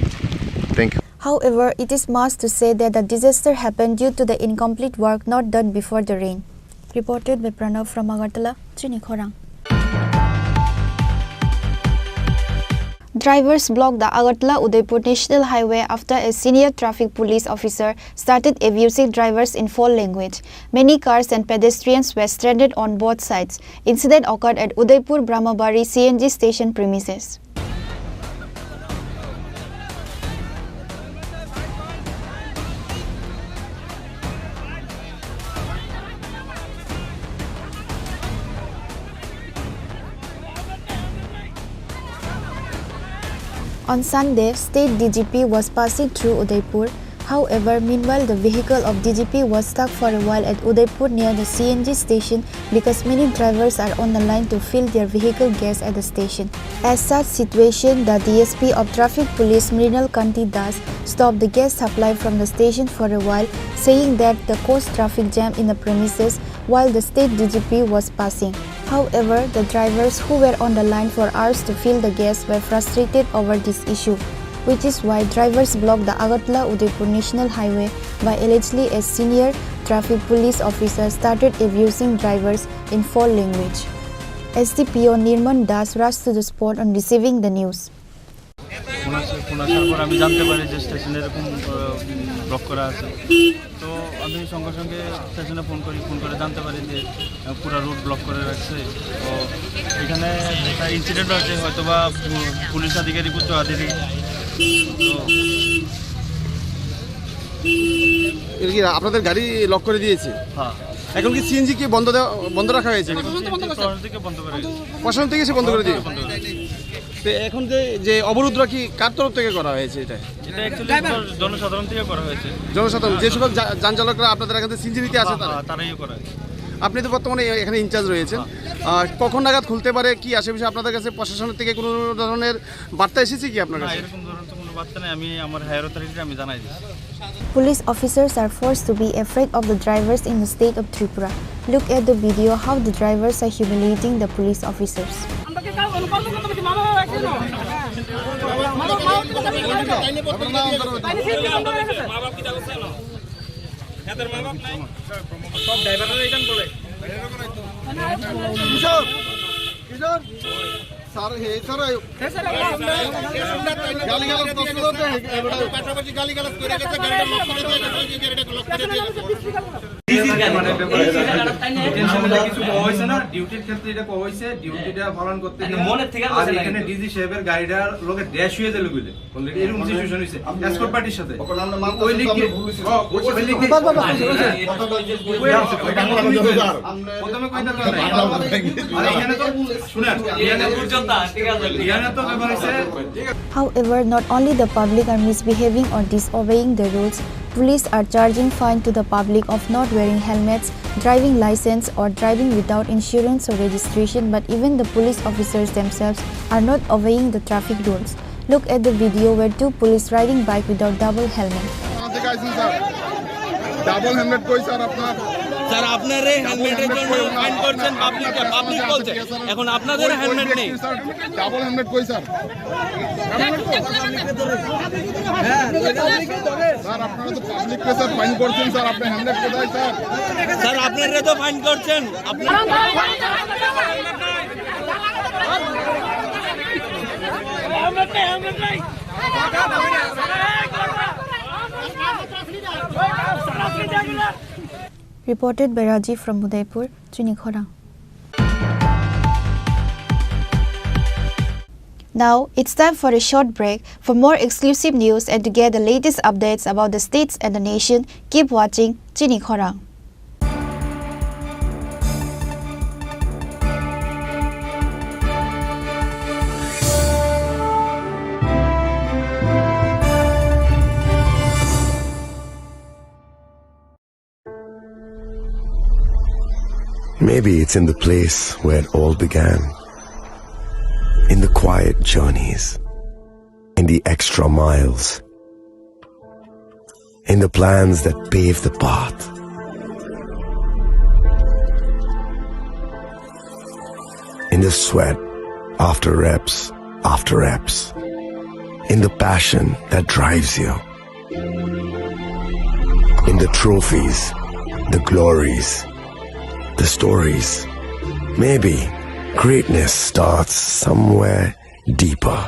thank you. However, it is must to say that the disaster happened due to the incomplete work not done before the rain. Reported by Pranav from Agartala, Chini Khorang. Drivers blocked the Agartala-Udaipur National Highway after a senior traffic police officer started abusing drivers in foul language. Many cars and pedestrians were stranded on both sides. Incident occurred at Udaipur Brahmabari CNG station premises. On Sunday, State DGP was passing through Udaipur. However, meanwhile, the vehicle of DGP was stuck for a while at Udaipur near the CNG station because many drivers are on the line to fill their vehicle gas at the station. As such situation, the DSP of Traffic Police Mrinal Kanti Das stopped the gas supply from the station for a while, saying that the caused traffic jam in the premises while the State DGP was passing. However, the drivers who were on the line for hours to fill the gas were frustrated over this issue, which is why drivers blocked the Agartala-Udaipur National Highway by allegedly a senior traffic police officer started abusing drivers in foul language. SDPO Nirman Das rushed to the spot on receiving the news. Phone আসার পর আমি জানতে পারি যে স্টেশনে এরকম block করা আছে, তো আমি সঙ্গে সঙ্গে স্টেশনে ফোন করে জানতে পারি যে পুরো রুট ব্লক করে রাখছে। তো এখানে একটা ইনসিডেন্ট হচ্ছে, হয়তো বা পুলিশ আধিকারিক উচ্চ আধিকারিক। এর কি আপনাদের গাড়ি লক করে দিয়েছে? হ্যাঁ। এখন কি সিএনজি কি বন্ধ রাখা হয়েছে? প্রশাসন থেকে বন্ধ করে দিয়ে। তো এখন যে অবরোধটা কি কার তরফ থেকে করা হয়েছে? এটা জনসাধারণ থেকে করা হয়েছে। জনসাধারণ যে সকল যান চালকরা আপনাদের এখানে সিএনজি নিতে আসে তারাই করা হয়েছে। আপনি তো বর্তমানে এখানে ইনচার্জ রয়েছেন, কখন নাগাদ খুলতে পারে কি আসে বিষয়ে আপনাদের কাছে প্রশাসনের থেকে কোনো ধরনের বার্তা এসেছে কি আপনার কাছে? এরকম ধরনের কোনো বার্তা নেই, আমি আমার হায়ার অথরিটিকে আমি জানাই দিচ্ছি। Police officers are forced to be afraid of the drivers in the state of Tripura. Look at the video how the drivers are humiliating the police officers. ডিউটির ক্ষেত্রে এটা কওয়া হয়েছে, ডিউটিটা পালন করতে আর এখানে ডিজি সাহেবের গাড়িটা লোকে ড্যাশ হয়ে গেল বুঝলে অলরেডি এরকম সিচুয়েশন হইছে এসকর্ট পার্টির সাথে ওই লিখে প্রথমে কইতা তো নাই আর এখানে তো শুনেন এখানে পর্যন্ত However, not only the public are misbehaving or disobeying the rules, police are charging fine to the public of not wearing helmets, driving license or driving without insurance or registration, but even the police officers themselves are not obeying the traffic rules. Look at the video where two police riding bike without double helmet. Double helmet কই sir আপনার sir আপনার এই হেলমেটের জন্য fine করছেন পাবলিককে public বলছে এখন আপনাদের হেলমেট নেই স্যার ডাবল হেলমেট কই স্যার স্যার আপনারা তো পাবলিককে স্যার ফাইন করছেন স্যার আপনার হেলমেট কোথায় স্যার স্যার আপনারা তো ফাইন করছেন আপনারা হেলমেট নাই Reported by Raji from Udaipur, Chini Khorang. Now, it's time for a short break. For more exclusive news and to get the latest updates about the states and the nation, keep watching Chini Khorang. Maybe it's in the place where it all began. In the quiet journeys. In the extra miles. In the plans that pave the path. In the sweat after reps after reps. In the passion that drives you. In the trophies, the glories, the stories. Maybe greatness starts somewhere deeper.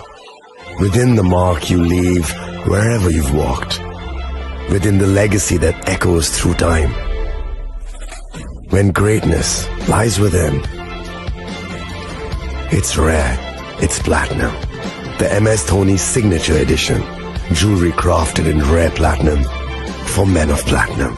Within the mark you leave wherever you've walked. Within the legacy that echoes through time. When greatness lies within, it's rare, it's platinum. The MS Dhoni Signature Edition. Jewelry crafted in rare platinum for men of platinum.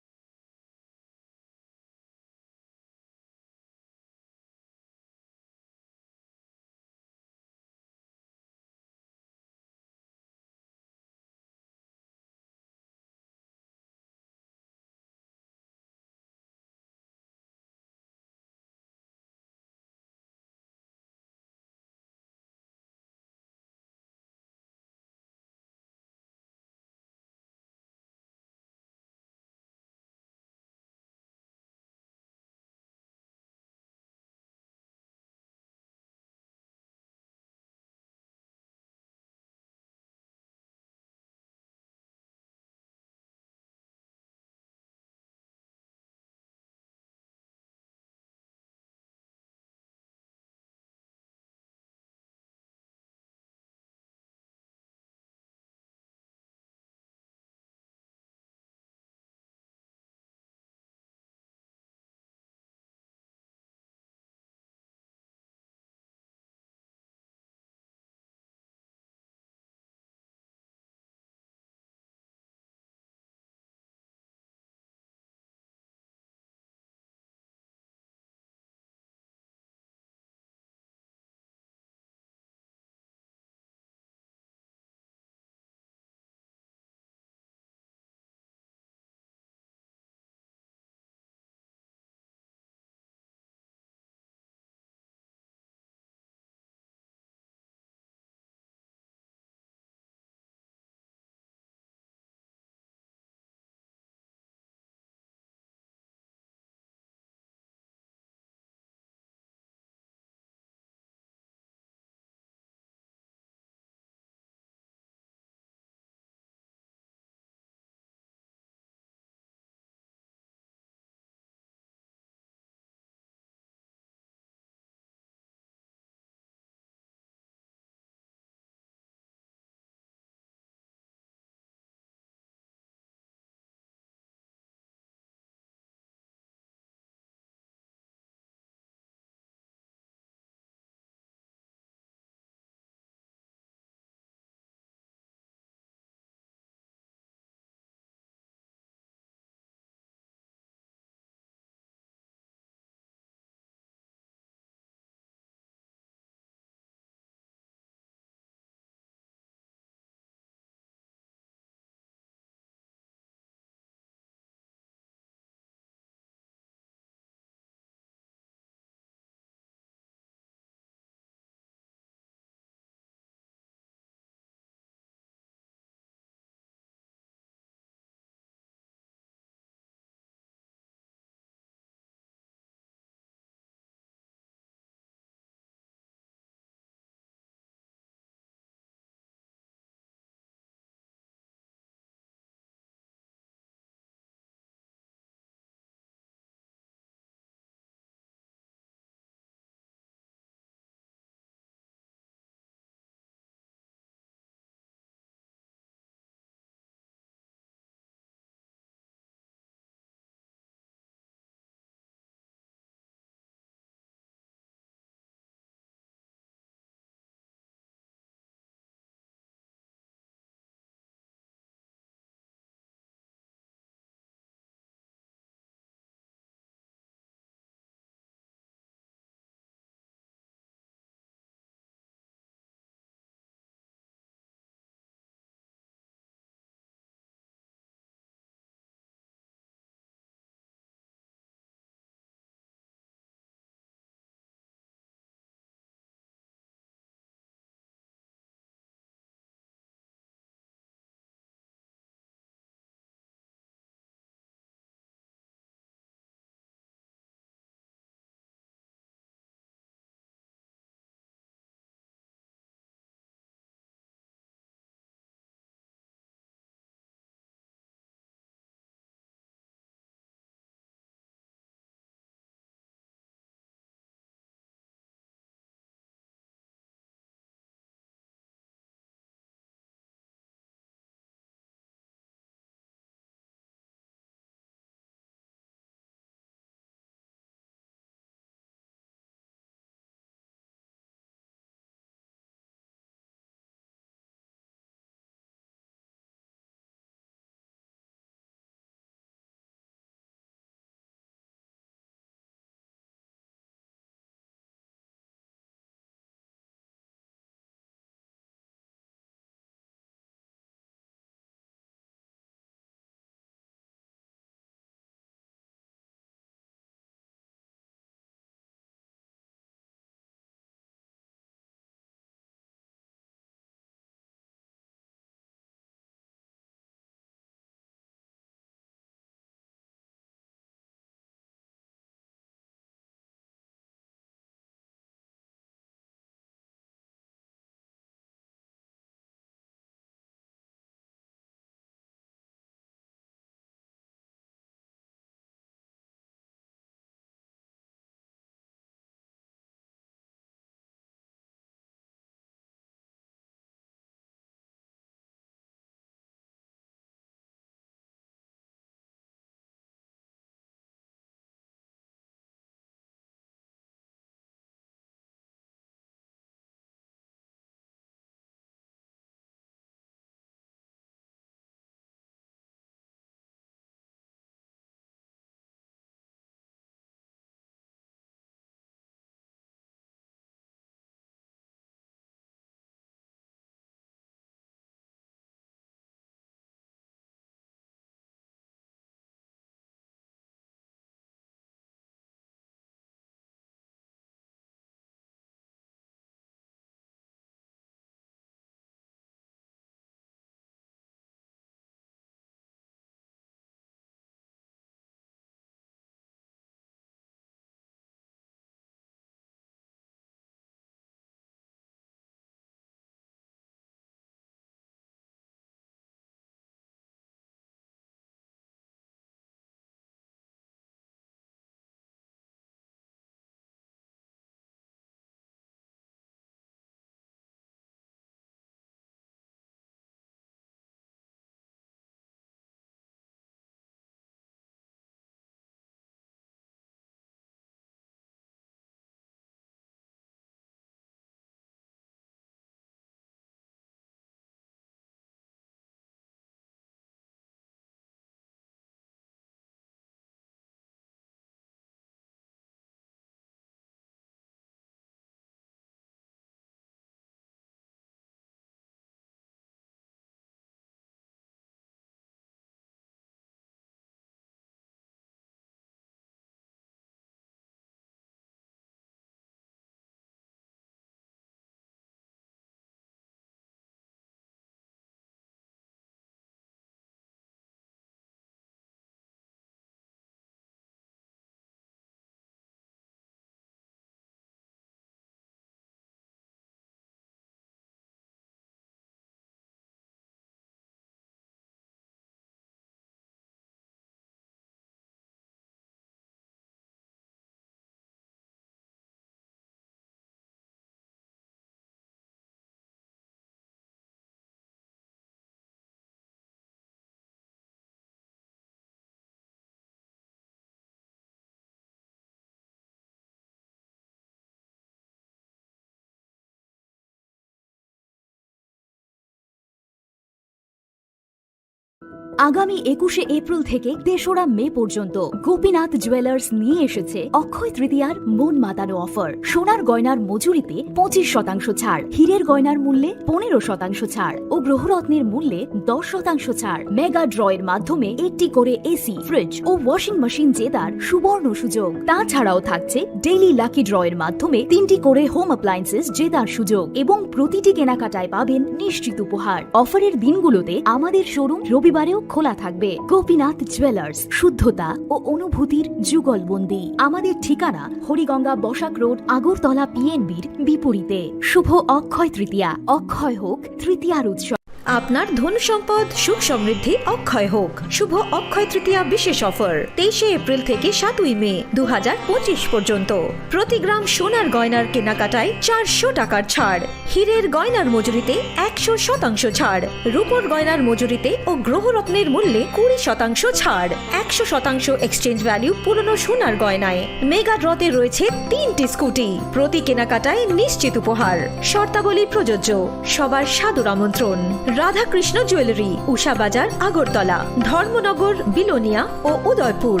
আগামী 21শে April থেকে 3রা মে পর্যন্ত Gopinath jewellers নিয়ে এসেছে অক্ষয় তৃতীয়ার মন মাতানো offer. সোনার গয়নার মজুরিতে 25% ছাড়, হীরের গয়নার মূল্যে 15% ছাড় ও গ্রহরত্নের মূল্যে 10% ছাড়। মেগা ড্রয়ের মাধ্যমে একটি করে এসি, ফ্রিজ ও ওয়াশিং মেশিন জেতার সুবর্ণ সুযোগ। তাছাড়াও থাকছে ডেইলি লাকি ড্রয়ের মাধ্যমে 3টি করে হোম অ্যাপ্লায়েন্সেস জেতার সুযোগ এবং প্রতিটি কেনাকাটায় পাবেন নিশ্চিত উপহার। অফারের দিনগুলোতে আমাদের শোরুম রবিবারেও খোলা থাকবে। গোপীনাথ জুয়েলার্স, শুদ্ধতা ও অনুভূতির যুগলবন্দি। আমাদের ঠিকানা হরিগঙ্গা বসাক রোড, আগরতলা পিএনবির বিপরীতে। শুভ অক্ষয় তৃতীয়া, অক্ষয় হোক তৃতীয়ার উৎসব। আপনার ধন সম্পদ সুখ সমৃদ্ধি অক্ষয় হোক। শুভ অক্ষয় তৃতীয়া বিশেষ অফার 23শে এপ্রিল থেকে 7ই মে 2025 পর্যন্ত। প্রতি গ্রাম সোনার গয়নার কেনাকাটায় 400 টাকার ছাড়, হীরের গয়নার মজুরিতে 100% ছাড়, রূপোর গয়নার মজুরিতে ও গ্রহরত্নের মূল্যে 20% ছাড়, 100% এক্সচেঞ্জ ভ্যালু পুরনো সোনার গয়নায়। মেগা ড্রতে রয়েছে 3টি স্কুটি, প্রতি কেনাকাটায় নিশ্চিত উপহার। শর্তাবলী প্রযোজ্য। সবার সাদর আমন্ত্রণ। রাধাকৃষ্ণ জুয়েলারি, উষা বাজার, আগরতলা, ধর্মনগর, বিলোনিয়া ও Udaipur.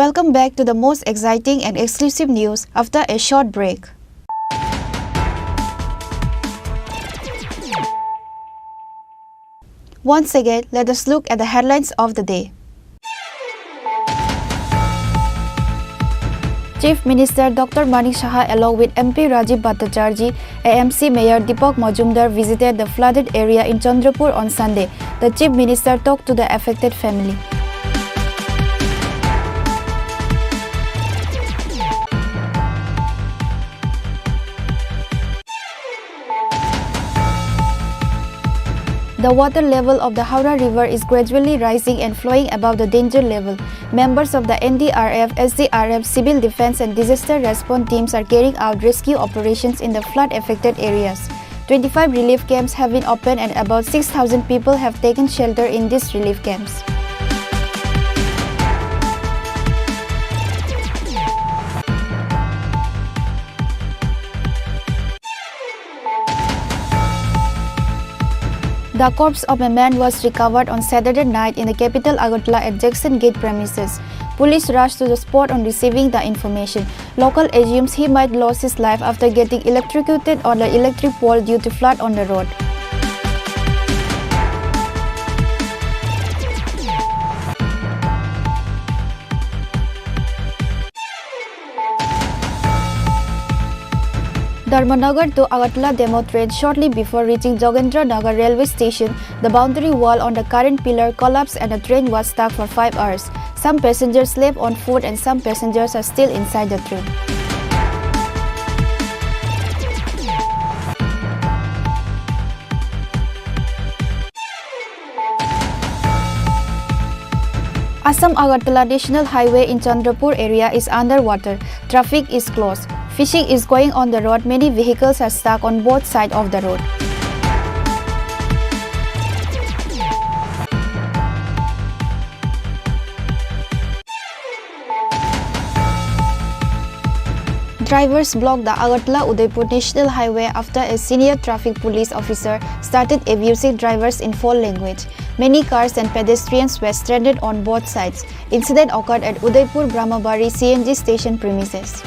Welcome back to the most exciting and exclusive news after a short break. Once again, let us look at the headlines of the day. Chief Minister Dr. Manik Saha along with MP Rajiv Bhattacharjee, AMC Mayor Deepak Majumdar visited the flooded area in Chandrapur on Sunday. The Chief Minister talked to the affected family. The water level of the Howrah River is gradually rising and flowing above the danger level. Members of the NDRF, SDRF, Civil Defense and Disaster Response teams are carrying out rescue operations in the flood-affected areas. 25 relief camps have been opened and about 6,000 people have taken shelter in these relief camps. The corpse of a man was recovered on Saturday night in the capital Agartala at Jackson Gate premises. Police rushed to the spot on receiving the information. Local assumes he might lose his life after getting electrocuted on the electric pole due to flood on the road. Dharmanagar to Agartala demo train shortly before reaching Jogendra Nagar railway station, the boundary wall on the current pillar collapsed and the train was stuck for 5 hours. Some passengers slept on foot and some passengers are still inside the train. Assam-Agartala National Highway in Chandrapur area is underwater. Traffic is closed. Fishing is going on the road. Many vehicles are stuck on both sides of the road. Drivers blocked the Agartala-Udaipur National Highway after a senior traffic police officer started abusing drivers in foul language. Many cars and pedestrians were stranded on both sides. Incident occurred at Udaipur Brahmabari CNG station premises.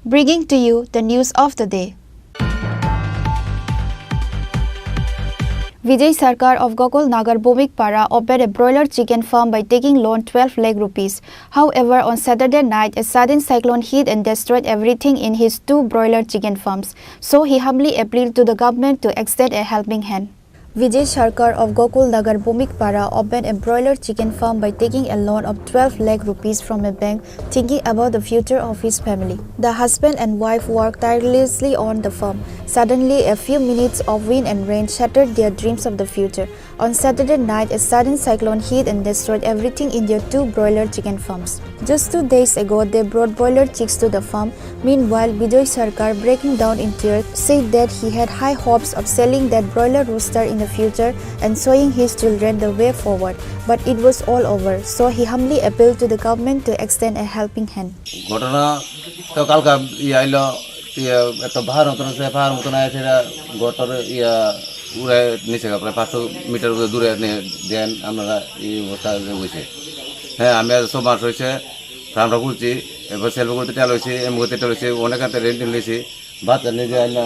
Bringing to you the news of the day. Vijay Sarkar of Gokul Nagar Bhumikpara opened a broiler chicken farm by taking loan 12 lakh rupees. However, on Saturday night, a sudden cyclone hit and destroyed everything in his 2 broiler chicken farms. So he humbly appealed to the government to extend a helping hand. Vijay Sarkar of Gokul Nagar Bhumikpara opened a broiler chicken farm by taking a loan of 12 lakh rupees from a bank, thinking about the future of his family. The husband and wife worked tirelessly on the farm. Suddenly, a few minutes of wind and rain shattered their dreams of the future. On Saturday night, a sudden cyclone hit and destroyed everything in their 2 broiler chicken farms. Just 2 days ago, they brought broiler chicks to the farm. Meanwhile, Bijoy Sarkar, breaking down in tears, said that he had high hopes of selling that broiler rooster in the future and showing his children the way forward. But it was all over, so he humbly appealed to the government to extend a helping hand. ঘটনা তো কালকা আইলো একটা পাহাড় মতন আছে, পাহাড় মতন আছে, গটর উড়ে নিচে প্রায় 500 মিটার দূরে দেন আপনারা এই অবস্থা হয়েছে। হ্যাঁ, আমি আজ 6 মাস হয়েছে ফার্মটা খুলছি, এবার সেলফ করতে টেল হয়েছি, এম করতে টেল হয়েছি, অনেক একটা রেন্ট নিয়েছি, বাচ্চা নিজে আইনা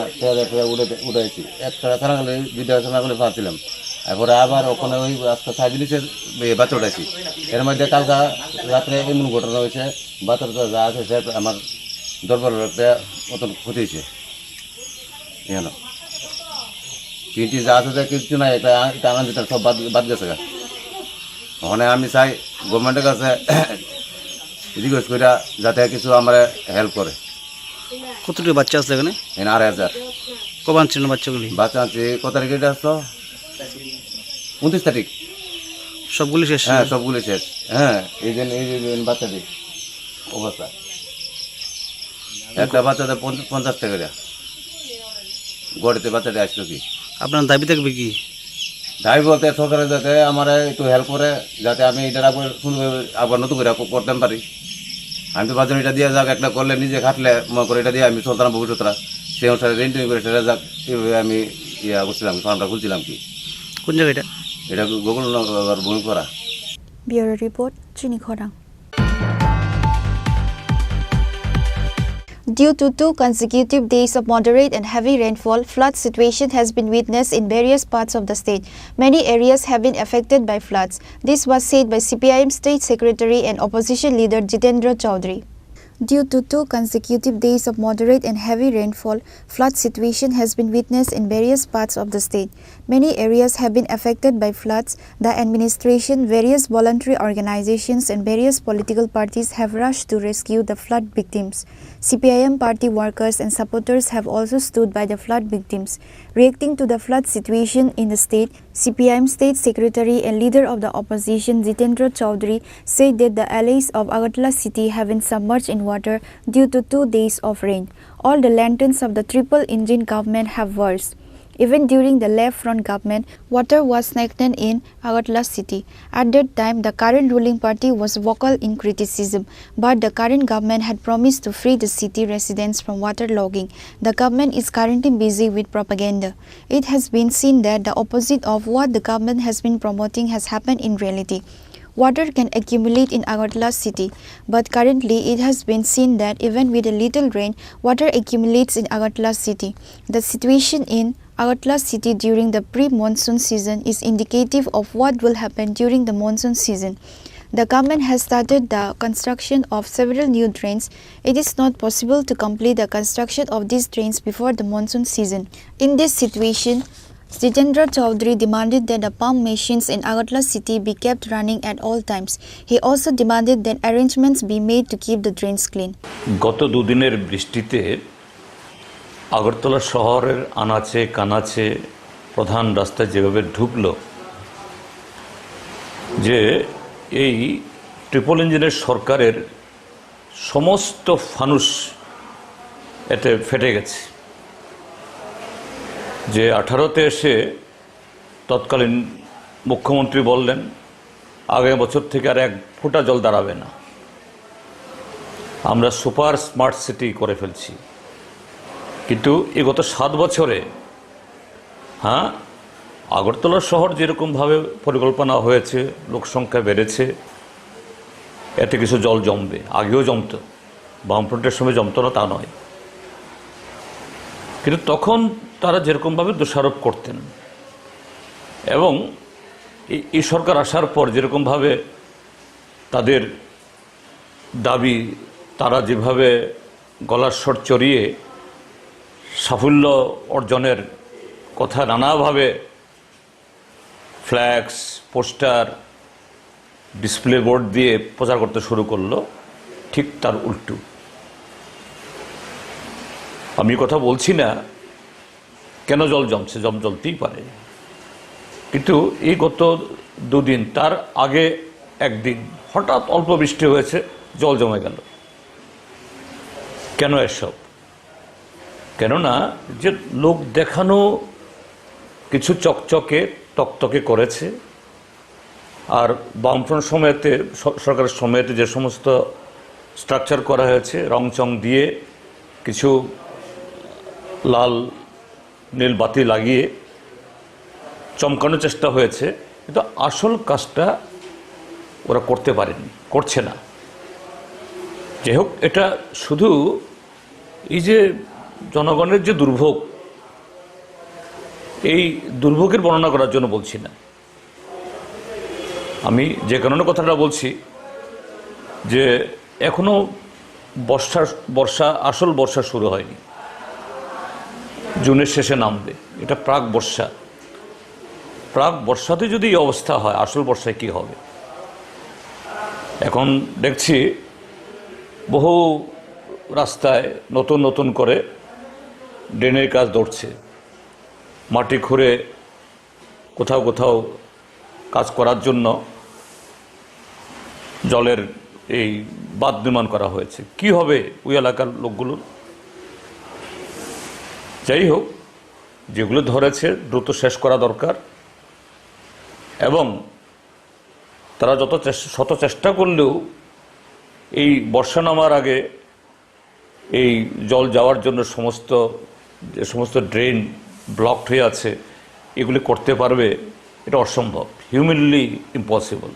উড়াইছি, একটা থানাগুলি 2টা থানাগুলি পাচ্ছিলাম। এরপরে আবার ওখানে ওই আজকে 6 দিন বাচ্চা উঠাইছি। এর মধ্যে কালকা রাত্রে এমন ঘটনা হয়েছে, বাচ্চাটা যা আছে সে আমার দরবার মতন ক্ষতি হয়েছে। কেন 3টি যা আছে কিছু নাই, একটা আনন্দ সব বাদ গেছে। ওখানে আমি চাই গভর্নমেন্টের কাছে রিকোয়েস্ট করে যাতে কিছু আমার হেল্প করে। কতটুকু বাচ্চা আছে এখানে? 8,000। কবে আনছিলেন বাচ্চাগুলি? বাচ্চা আনছি কত তারিখে আসলো? 29 তারিখ। সবগুলি শেষ? হ্যাঁ, সবগুলি শেষ। হ্যাঁ, এই যে বাচ্চাটি অবস্থা, একটা বাচ্চাদের 50 টাকা গড়িতে বাচ্চাটি আসলো। কি আপনার দাবি থাকবে? কি দাবি বলতে সরকারের যাতে আমার একটু হেল্প করে, যাতে আমি এটা আবার নতুন করে করতে পারি। আমি তো বাচ্চা এটা দিয়ে যাক, একটা করলে নিজে খাটলে মনে করে এটা দিয়ে আমি চলতাম ভবিষ্যৎরা, সেই অনুসারে রেন্টিং করে সেটা যাক, এইভাবে আমি করছিলাম, ফার্মটা খুলছিলাম। কি কোন জায়গা এটা? এটা Gokulnagar বইকরা। Bureau Report, Chini Khorang. Due to 2 consecutive days of moderate and heavy rainfall, flood situation has been witnessed in various parts of the state. Many areas have been affected by floods. This was said by CPIM State Secretary and Opposition Leader Jitendra Chaudhary. Due to 2 consecutive days of moderate and heavy rainfall, flood situation has been witnessed in various parts of the state. Many areas have been affected by floods. The administration, various voluntary organizations and various political parties have rushed to rescue the flood victims. CPIM party workers and supporters have also stood by the flood victims. Reacting to the flood situation in the state, CPIM State Secretary and Leader of the Opposition Jitendra Chaudhary said that the alleys of Agartala city have been submerged in water due to 2 days of rain. All the lanterns of the triple engine government have burst. Even during the left front government, water was stagnant in Agartala city. At that time, the current ruling party was vocal in criticism, but the current government had promised to free the city residents from waterlogging. The government is currently busy with propaganda. It has been seen that the opposite of what the government has been promoting has happened in reality. Water can accumulate in Agartala city, but currently it has been seen that even with a little rain, water accumulates in Agartala city. The situation in Agartala city during the pre-monsoon season is indicative of what will happen during the monsoon season. The government has started the construction of several new drains. It is not possible to complete the construction of these drains before the monsoon season. In this situation, Jitendra Chaudhary demanded that the pump machines in Agartala city be kept running at all times. He also demanded that arrangements be made to keep the drains clean. গত 2 দিনের বৃষ্টিতে আগরতলা শহরের আনাচে কানাচে প্রধান রাস্তায় যেভাবে ঢুকলো, যে এই ট্রিপল ইঞ্জিনের সরকারের সমস্ত ফানুস এতে ফেটে গেছে। যে 18তে এসে তৎকালীন মুখ্যমন্ত্রী বললেন আগামী বছর থেকে আর 1 ফোঁটা জল দাঁড়াবে না, আমরা সুপার স্মার্ট সিটি করে ফেলছি। কিন্তু এই গত 7 বছরে আগরতলা শহর যেরকমভাবে পরিকল্পনা হয়েছে, লোকসংখ্যা বেড়েছে, এতে কিছু জল জমবে, আগেও জমতো, বামফ্রন্টের সময় জমতো না তা নয়, কিন্তু তখন তারা যেরকমভাবে দোষারোপ করতেন এবং এই সরকার আসার পর যেরকমভাবে তাদের দাবি, তারা যেভাবে গলার স্বর চড়িয়ে সাফল্য অর্জনের কথা নানাভাবে ফ্ল্যাক্স, পোস্টার, ডিসপ্লে বোর্ড দিয়ে প্রচার করতে শুরু করলো, ঠিক তার উল্টো। আমি কথা বলছি না কেন জল জমছে, জলতেই পারে, কিন্তু এই গত দুদিন তার আগে একদিন হঠাৎ অল্প বৃষ্টি হয়েছে, জল জমে গেল। কেন এসব? কেননা যে লোক দেখানো কিছু চকচকে তকতকে করেছে, আর বামফ্রন্ট সময়তে সরকারের সময়তে যে সমস্ত স্ট্রাকচার করা হয়েছে রং চং দিয়ে কিছু লাল নীল বাতি লাগিয়ে চমকানোর চেষ্টা হয়েছে, কিন্তু আসল কাজটা ওরা করতে পারেনি, করছে না। যাই হোক, এটা শুধু এই যে জনগণের যে দুর্ভোগ, এই দুর্ভোগের বর্ণনা করার জন্য বলছি না। আমি যে কারণে কথাটা বলছি যে এখনো আসল বর্ষা শুরু হয়নি, জুনের শেষে নামবে। এটা প্রাক বর্ষাতে যদি এই অবস্থা হয়, আসল বর্ষায় কি হবে? এখন দেখছি বহু রাস্তায় নতুন নতুন করে ড্রেনের কাজ ধরছে, মাটি খুঁড়ে কোথাও কোথাও কাজ করার জন্য জলের এই বাঁধ নির্মাণ করা হয়েছে। কি হবে ওই এলাকার লোকগুলোর? যাই হোক, যেগুলো ধরেছে দ্রুত শেষ করা দরকার, এবং তারা শত চেষ্টা করলেও এই বর্ষা নামার আগে এই জল যাওয়ার জন্য যে সমস্ত ড্রেন ব্লকড হয়ে আছে এগুলি করতে পারবে, এটা অসম্ভব, হিউম্যানলি ইম্পসিবল।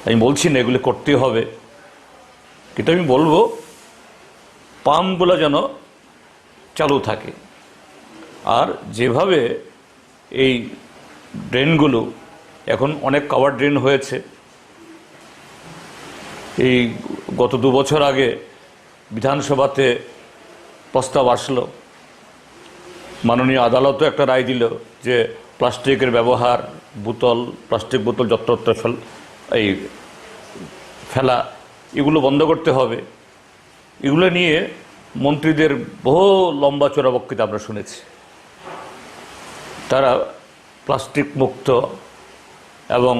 আমি বলছি না এগুলি করতে হবে, কিন্তু আমি বলবো পাম্পগুলো যেন চালু থাকে। আর যেভাবে এই ড্রেনগুলো এখন অনেক কাভার ড্রেন হয়েছে, এই গত 2 বছর আগে বিধানসভাতে প্রস্তাব আসলো, মাননীয় আদালতও একটা রায় দিল যে প্লাস্টিকের ব্যবহার, প্লাস্টিক বোতল যত্রতত্র ফেলা, এগুলো বন্ধ করতে হবে। এগুলো নিয়ে মন্ত্রীদের বহু লম্বা চড়া বক্তৃতা আমরা শুনেছি। তারা প্লাস্টিক মুক্ত এবং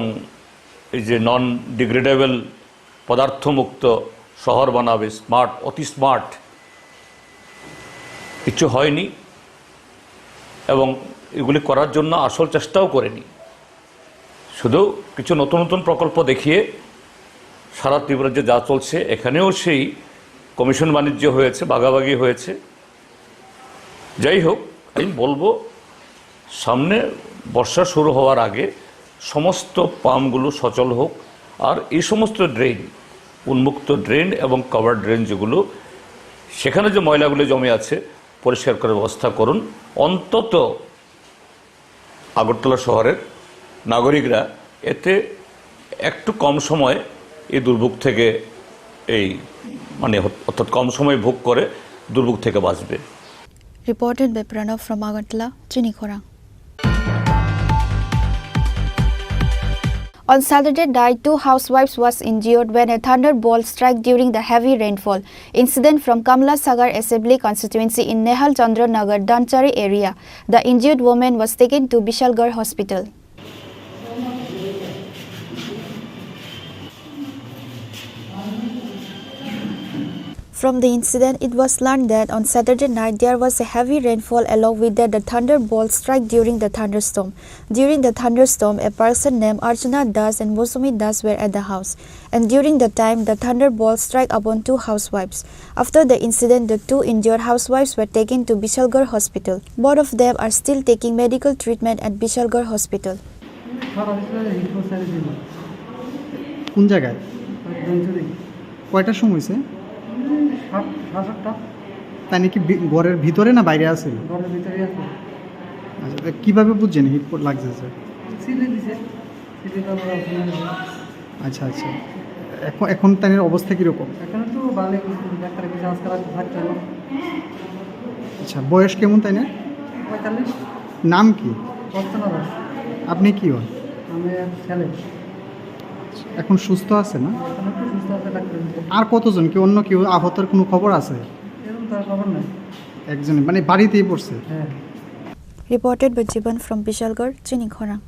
এই যে নন ডিগ্রেডেবল পদার্থ মুক্ত শহর বানাবে, অতি স্মার্ট। কিছু হয়নি, এবং এগুলি করার জন্য আসল চেষ্টাও করেনি। শুধু কিছু নতুন নতুন প্রকল্প দেখিয়ে সারা ত্রিপুরার যে যা চলছে, এখানেও সেই কমিশন বাণিজ্য হয়েছে, ভাগাভাগি হয়েছে। যাই হোক, আমি বলবো সামনে বর্ষা শুরু হওয়ার আগে সমস্ত পাম্পগুলো সচল হোক, আর এই সমস্ত ড্রেন, উন্মুক্ত ড্রেন এবং কভার ড্রেন যেগুলো, সেখানে যে ময়লাগুলো জমে আছে পরিষ্কার করার ব্যবস্থা করুন। অন্তত আগরতলা শহরের নাগরিকরা এতে একটু কম সময় এই দুর্ভোগ থেকে অর্থাৎ কম সময় ভোগ করে দুর্ভোগ থেকে বাঁচবে। Reported by Pranav from Agartala, Chini Khorang. On Saturday night, 2 housewives was injured when a thunderbolt struck during the heavy rainfall incident from Kamla Sagar Assembly constituency in Nehal Chandra Nagar, Danchari area. The injured woman was taken to Bishalgarh Hospital. From the incident, it was learned that on Saturday night there was a heavy rainfall along with that the thunderbolt struck during the thunderstorm. During the thunderstorm, a person named Archana Das and Mosumi Das were at the house, and during the time the thunderbolt struck upon 2 housewives. After the incident, the 2 injured housewives were taken to Bishalgarh Hospital. Both of them are still taking medical treatment at Bishalgarh Hospital. কোন জায়গায় কয়টার সময় হয়েছে? তাই নাকি ঘরের ভিতরে না বাইরে আছে? ঘরের ভিতরে আছে। আচ্ছা, কিভাবে বুঝছেন হিট লাগছে স্যার? আচ্ছা আচ্ছা, এখন তার অবস্থা কিরকম? এখন তো ভালো, ডাক্তার কিছু আজকাল থাকতে হবে। আচ্ছা, বয়স কেমন তাই না? 45। নাম কি? আপনি কি হন? আমি ছেলে। এখন সুস্থ আছে না? এখন একটু সুস্থ আছে ডাক্তার। আর কতজন, কি অন্য কেউ আহতের কোনো খবর আছে? এরকম তার খবর নাই। একজন মানে বাড়িতেই পড়ছে? হ্যাঁ। Reported by Jiban from Bishalgarh, Chini Khorang.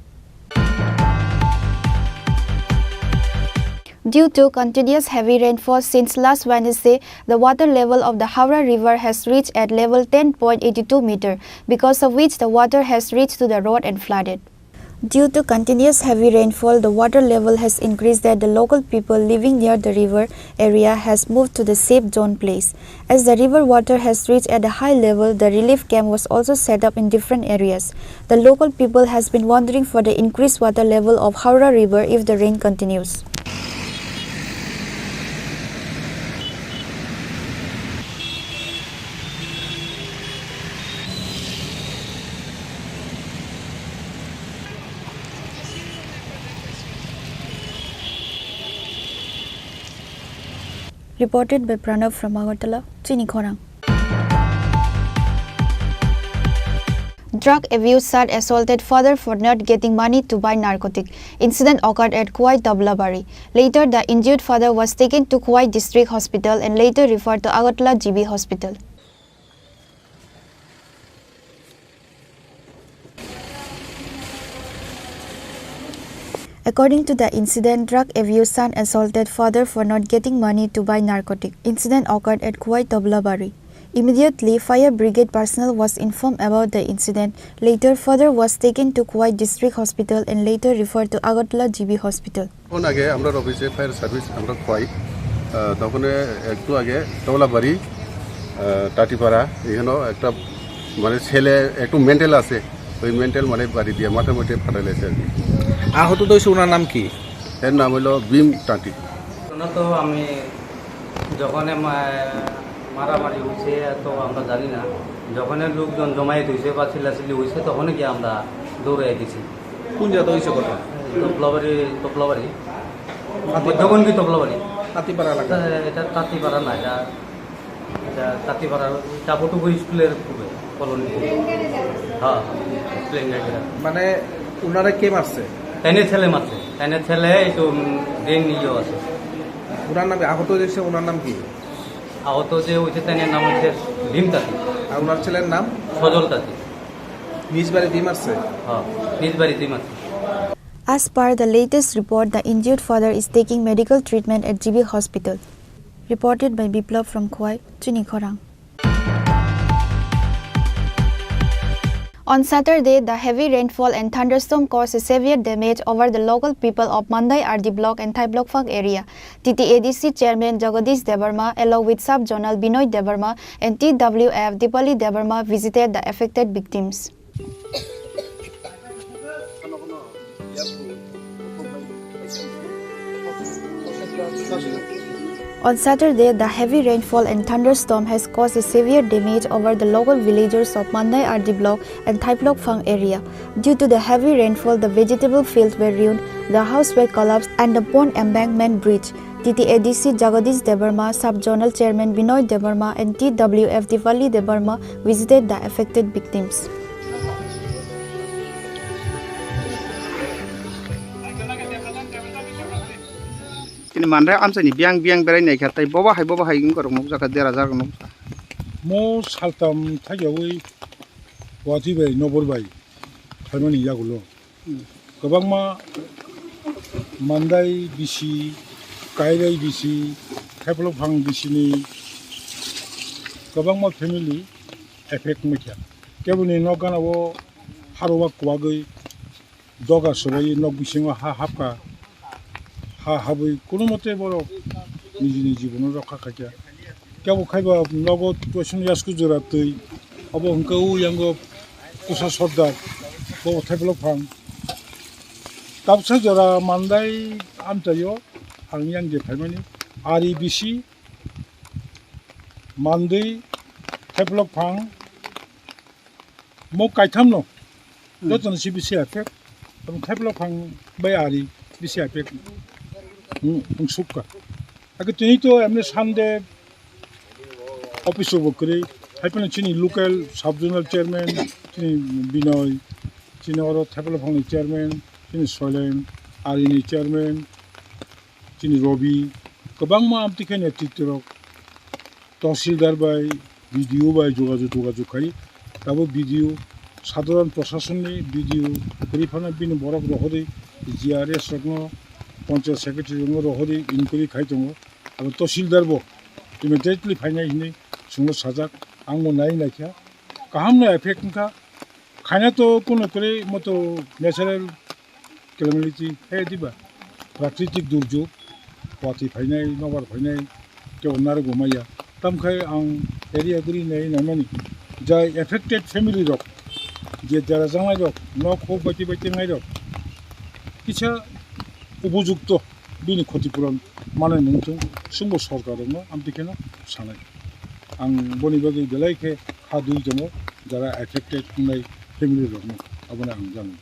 Due to continuous heavy rainfall since last Wednesday, the water level of the Howrah River has reached at level 10.82 meter, because of which the water has reached to the road and flooded. Due to continuous heavy rainfall, the water level has increased that the local people living near the river area has moved to the safe zone place. As the river water has reached at a high level, the relief camp was also set up in different areas. The local people has been wondering for the increased water level of Howrah River if the rain continues. Reported by Pranav from Agartala, Chini Khorang. Drug abuse son assaulted father for not getting money to buy narcotic. Incident occurred at Kuwait Dablabari. Later, the injured father was taken to Kuwait District Hospital and later referred to Agartala GB Hospital. According to the incident, drug abuse son assaulted father for not getting money to buy narcotic. Incident occurred at Kuwait Dablabari. Immediately, fire brigade personnel was informed about the incident. Later, father was taken to Kuwait District Hospital and later referred to Agartala GB Hospital. আগে আমরা অফিসে fire service আমরা খোয়াই তখন একটু আগে দাবলাবাড়ি টাটিপাড়া এখানেও একটা মানে ছেলে একটু মেন্টাল আছে ওই মেন্টাল মানে বাড়ি দিয়ে মাঠে মাঠে ফাটাইলেছে আর কি আহত তো ওনার নাম কি এর নাম হলো বিম টাটি তো আমি যখন মারামারি হয়েছে তো আমরা জানি না যখন লোকজন জমায়েত হয়েছে বা চিল্লাচিল্লি হয়েছে তখন কি আমরা দৌড়ে গেছি কোন জায়গা হয়েছে কথা তপলাবাড়ি যখন কি তপলাবাড়ি তাঁতিপাড়া এলাকা এটা তাঁতিপাড়া না এটা তাঁতিপাড়ার চাপটুকু স্কুলের পূর্বে কলোনি হ্যাঁ প্লেন গাড়িটা মানে ওনারা কে মারছে এনে ছেলে মারছে এনে ছেলে একটু গ্যাং নিয়েও আছে ওনার নাম আহত হয়েছে ওনার নাম কি আহত যে হয়েছে তাদের নাম হচ্ছে ভীম তাঁতি আর ওনার ছেলের নাম সজল তাঁতি নিজ বাড়ি দিয়ে মারছে হ্যাঁ নিজ বাড়ি দিয়ে মারছে As per the latest report, the injured father is taking medical treatment at GB Hospital. Reported by Biplav from Kuwait, Chini Khorang. On Saturday, the heavy rainfall and thunderstorm caused severe damage over the local people of Mandai RD Block and Thai Block Phang area. TTADC Chairman Jagadish Debarma, along with Sub-Zonal Binoy Debarma and TWF Dipali Debarma visited the affected victims. On Saturday, the heavy rainfall and thunderstorm has caused severe damage over the local villagers of Mandai RD Block and Thai Block Phang area. Due to the heavy rainfall, the vegetable fields were ruined, the house were collapsed and the pond embankment breached. TTADC Jagadish Debarma, Sub-Zonal Chairman Binoy Debarma and TWF Dipali Debarma visited the affected victims. Kini mandai amsa ni biang berai nei khatai boba hai ngorong jaka dera jar no mo saltam thajawi wati bai nobor bai thamani yagulo gobangma mandai bisi kairai bisi thaplo phang bisi ni gobangma family effect mekya kebuni nogana wo harowa kwagoi doga sobai nog bisinga hapka হাবই কোনো মতে বড় নিজে জীবনের রক্ষা খাইয়া কেবল খাইবা নগদ পয়সা ইয়াসকু জোরাতই অব হংকাউ ইয়াঙ্গ কুসা সর্দার বড় থাইবল ফাং কাবসা জরা মান্দাই আমতাयो आं यांगे फाइमानि आरि बिसि मान्दै थाइबल फां मो काइथाम नो दतन सि बिसि एफेक्ट थाइबल फां बै आरि बिसि एफेक्ट सुक्का आगे तिनी तो एमने सानदे ऑफिस बकरी हाइपन चिनी लोकल सब जोनल चेयरमैन चिनी बिनय चिनी और थाइपल फांनि चेयरमैन चिनी सलेम आरिनि चेयरमैन चिनी रबि गोबां मा आमतिखे नेतृत्व तहसीलदार बाय बीडीओ बाय जोगाजोग खाई दाबो बीडीओ साधारण प्रशासननि बीडीओ गरिफाना बिन बरफ रहरै जीआरएस रत्न পঞ্চায়েত সেক্রেটারি হরি ইনকুয়ারি খাই দङ आरो तहसिलदारबो इमिडिएटलि फाइनाय हिनै सुंद साजाक आंबो नायनायखा गाहामनो एफेक्टखा खायनाथ' कोनो करे मतो नेचारेल कैलामिटी है दिबा प्राकृतिक दुर्योग पार्टी फाइनाय नबार फाइनाय केवनार गोमाया तमखाय आं एरिया गुरि नाय नामानि जाय एफेक्टेड फैमिली रक जे जारा जानाय रक नक हो बायदि बायदि नाय रक किछा उपयुक्त बिनि क्षतिपूरण माने नोंथों सुंब सरकारावनो आं बेखौनो सानो आं बनि बागै बेलायखे हा दुइ दङ जारा एफेक्टेड होननाय फेमिलि दङ अबनो आं जानो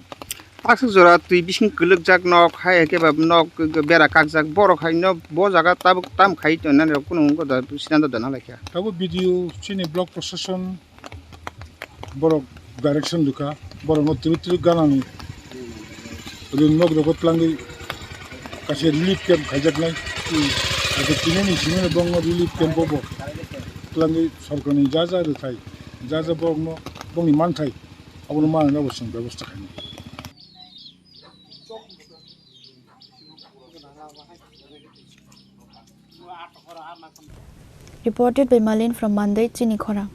पाक्सु जरा तुइ बिसिं गलक जाक नक हाय एकेबा नक बेरा काक जाक बर खाय न ब जागा ताब ताम खाय न कुनु गदा सिद्धांत दना लाखिया ताबो भिडियो चिनि ब्लक प्रशासन बर डाइरेक्शन दुखा बर न तिरु गानानि नक रगतलांगै कासे रिलीफ कैम्प खायजाकनाय आरो तिनि सिङाव दङ रिलीफ कैम्पबो क्लांगै सरकारनि जा रोथाय जा बंनो बंनि मानथाय अबनो मानना बसं व्यवस्था खायनो Reported by Malin from Mandai, Chini Khorang.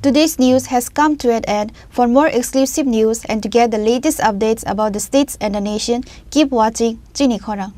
Today's news has come to an end. For more exclusive news and to get the latest updates about the states and the nation, keep watching Chini Khorang.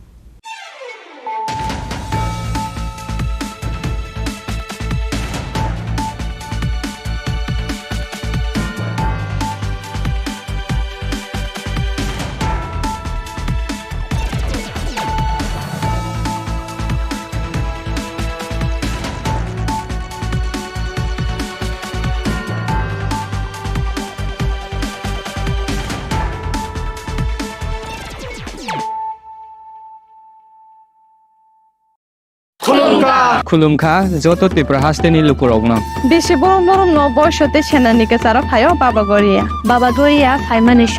खुलुमखा जत त्रिपुरा हास्टेनि लुकुरगना बेसे बरम बरम न बयसते सेनानिके सारा फायो बाबा गरिया फाइमानि